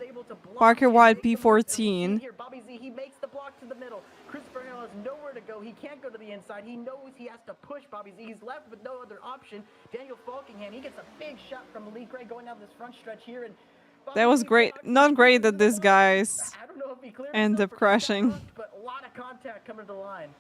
Parker White P14. Bobby Z, he makes the block to the middle. Christopher Hill has nowhere to go. He can't go to the inside. He knows he has to push Bobby Z. He's left with no other option. Daniel Falkenham, he gets a big shot from Malik Ray going down this front stretch here. And that was great. Not great that these guys end up crashing. But a lot of contact coming to the line.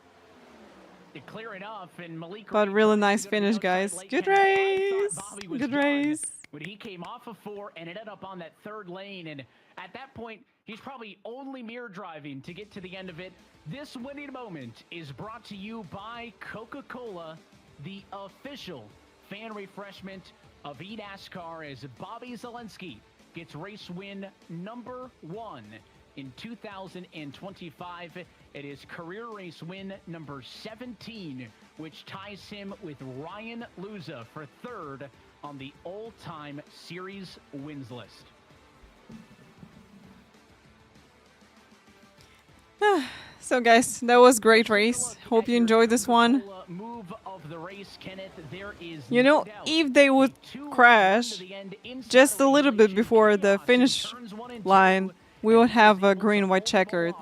Clear enough, and Malik but really nice finish, guys. Good race. Good race. When he came off of 4 and ended up on that 3rd lane, and at that point, he's probably only mirror driving to get to the end of it. This winning moment is brought to you by Coca-Cola, the official fan refreshment of eNASCAR, as Bobby Zelensky gets race win number 1 in 2025. It is career race win number 17, which ties him with Ryan Luza for 3rd on the all-time series wins list. So guys, that was a great race. Hope you enjoyed this one. You know, if they would crash just a little bit before the finish line, we would have a green-white checkered.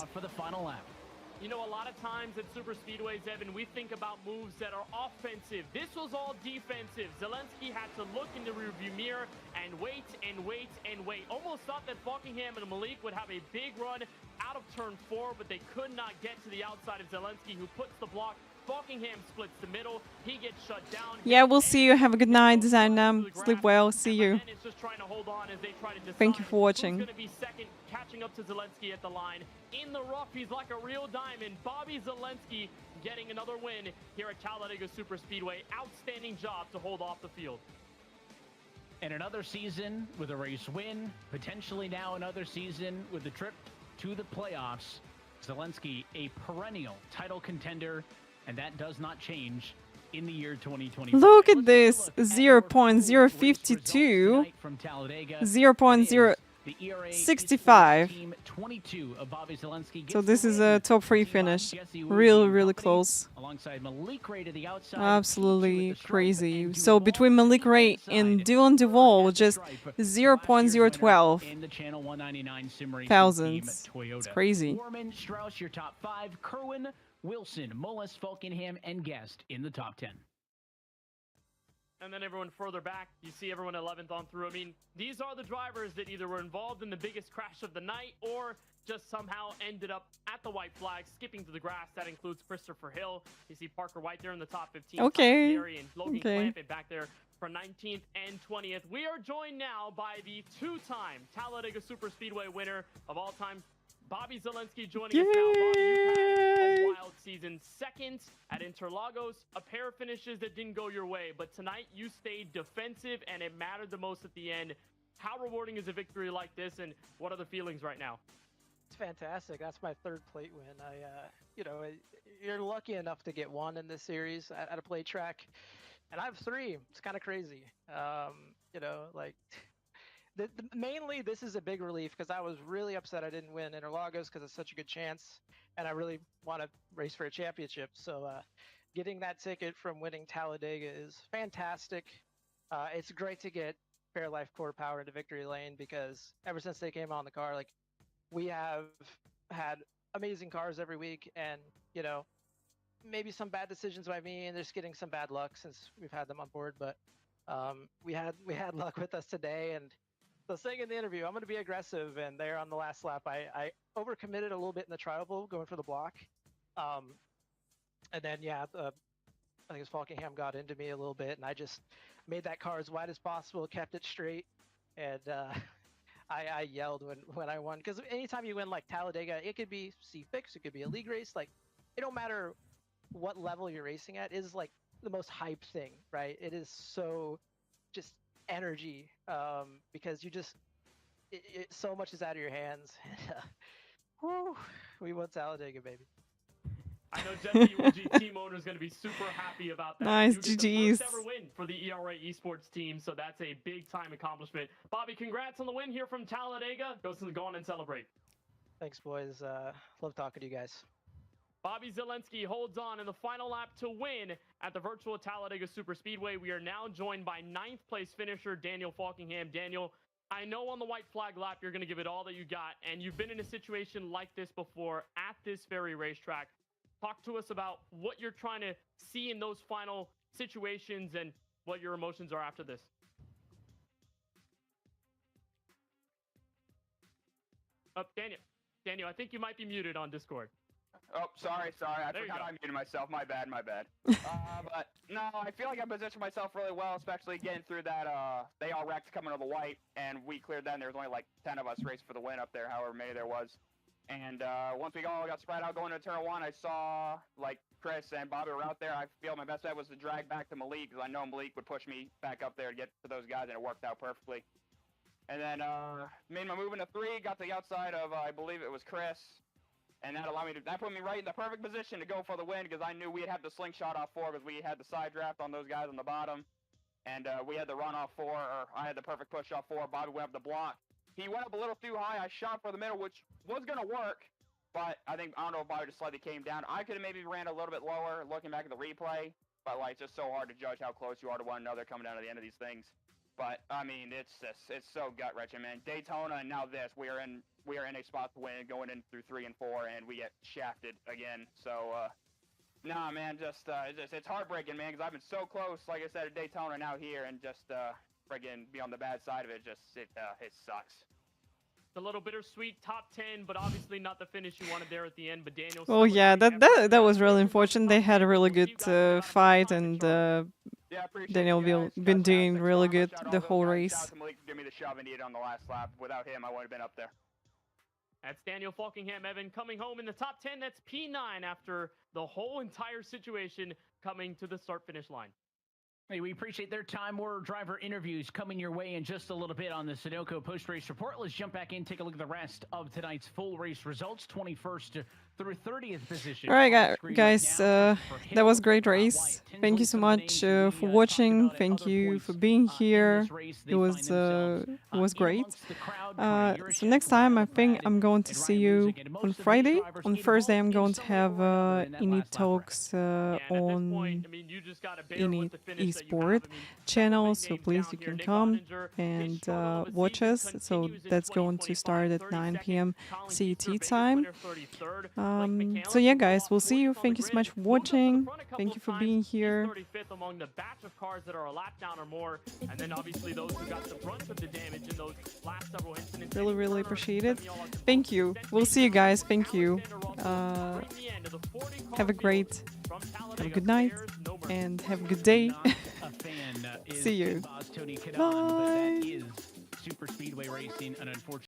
You know, a lot of times at super speedways, Evan, we think about moves that are offensive. This was all defensive. Zelensky had to look in the rearview mirror and wait and wait and wait. Almost thought that Falkenham and Malik would have a big run out of turn 4, but they could not get to the outside of Zelensky, who puts the block. Falkenham splits the middle. He gets shut down. Yeah, we'll see you. Have a good night, Design Nam. Sleep well. See you. Thank you for watching. Who's going to be second, catching up to Zelensky at the line. In the rough, he's like a real diamond. Bobby Zelensky getting another win here at Talladega Super Speedway. Outstanding job to hold off the field. And another season with a race win. Potentially now another season with the trip to the playoffs. Zelensky, a perennial title contender. And that does not change in the year 2020. Look at this, 0.052, 0.065. So this is a top 3 finish. Really, really close. Absolutely crazy. So between Malik Ray and Dylan Duvall, just 0.012 thousandths. It's crazy. Foreman, Strauss, your top 5. Kerwin, Wilson, Mullis, Falkenham, and Guest in the top 10. and then everyone further back. You see everyone 11th on through. I mean, these are the drivers that either were involved in the biggest crash of the night or just somehow ended up at the white flag, skipping to the grass. That includes Christopher Hill. You see Parker White there in the top 15. Okay. Gary and Logan Clampett back there for 19th and 20th. We are joined now by the two-time Talladega Superspeedway winner of all time, Bobby Zelensky, joining us now. Bobby, you've had a wild season. Second at Interlagos, a pair of finishes that didn't go your way, but tonight you stayed defensive and it mattered the most at the end. How rewarding is a victory like this, and what are the feelings right now? It's fantastic. That's my third plate win. You know, you're lucky enough to get one in this series at a plate track, and I have three. It's kind of crazy. You know, like mainly this is a big relief because I was really upset I didn't win Interlagos because it's such a good chance, and I really want to race for a championship. So getting that ticket from winning Talladega is fantastic. It's great to get Fairlife Core Power into victory lane because ever since they came on the car, like, we have had amazing cars every week, and, you know, maybe some bad decisions by me, and just getting some bad luck since we've had them on board. But we had luck with us today, and so saying in the interview, I'm going to be aggressive, and there on the last lap, I overcommitted a little bit in the trial bowl, going for the block, and then I think it's Falkingham got into me a little bit, and I just made that car as wide as possible, kept it straight, and I yelled when I won, because anytime you win like Talladega, it could be C6, it could be a league race, like, it don't matter what level you're racing at, it is like the most hype thing, right? It is so just energy, because you just so much is out of your hands. Whew, we won Talladega, baby. I know Jesse, UG team owner, is going to be super happy about that. Nice, you get the GGs. first ever win for the ERA Esports team, so that's a big-time accomplishment. Bobby, congrats on the win here from Talladega. Go on and celebrate. Thanks, boys. Love talking to you guys. Bobby Zelensky holds on in the final lap to win at the virtual Talladega Superspeedway. We are now joined by 9th place finisher Daniel Falkingham. Daniel, I know on the white flag lap you're going to give it all that you got, and you've been in a situation like this before at this very racetrack. Talk to us about what you're trying to see in those final situations and what your emotions are after this. Daniel, I think you might be muted on Discord. Oh, sorry. I There you forgot go. I muted myself. My bad. But no, I feel like I positioned myself really well, especially getting through that. They all wrecked coming to the white, and we cleared that. And there was only like 10 of us racing for the win up there, however many there was. And once we all got spread out going into turn one, I saw like Chris and Bobby were out there. I feel my best bet was to drag back to Malik because I know Malik would push me back up there to get to those guys, and it worked out perfectly. And then made my move into 3, got to the outside of I believe it was Chris, and that put me right in the perfect position to go for the win because I knew we'd have the slingshot off 4 because we had the side draft on those guys on the bottom, and we had the run off 4, or I had the perfect push off 4. Bobby went up the block. He went up a little too high. I shot for the middle, which was going to work, but I don't know if Bobby just slightly came down. I could have maybe ran a little bit lower looking back at the replay, but like it's just so hard to judge how close you are to one another coming down to the end of these things. But I mean, it's so gut wrenching, man. Daytona and now this, we are in a spot to win going in through 3 and 4, and we get shafted again. So nah, man, it's heartbreaking, man, because I've been so close, like I said, at Daytona, now here, and just friggin' be on the bad side of it. It sucks. It's a little bittersweet, top 10, but obviously not the finish you wanted there at the end. But Daniel. Oh yeah, that was really unfortunate. They had a really good fight, and Daniel been doing really good the whole race. Give me the shove and eat on the last lap. Without him, I would have been up there. That's Daniel Falkingham, Evan, coming home in the top 10. That's P9 after the whole entire situation coming to the start-finish line. Hey, we appreciate their time. More driver interviews coming your way in just a little bit on the Sunoco post-race report. Let's jump back in, take a look at the rest of tonight's full race results, 21st through 30th position. All right, guys, that was a great race. Thank you so much for watching. Thank you for being here. It was great. So next time, I think I'm going to see you on Friday. On Thursday, I'm going to have Init Talks on Init Esport channel. So please, you can come and watch us. So that's going to start at 9 p.m. CET time. So yeah, guys, we'll see you. Thank you so much for watching. Thank you for being here. 35th among the batch of cars that are a lap down or more, and then obviously those who got the brunt of the damage in those last several incidents. Really, really appreciate it. Thank you. We'll see you guys. Thank you. Have a good night, and have a good day. See you. Bye. Super Speedway Racing, and unfortunately.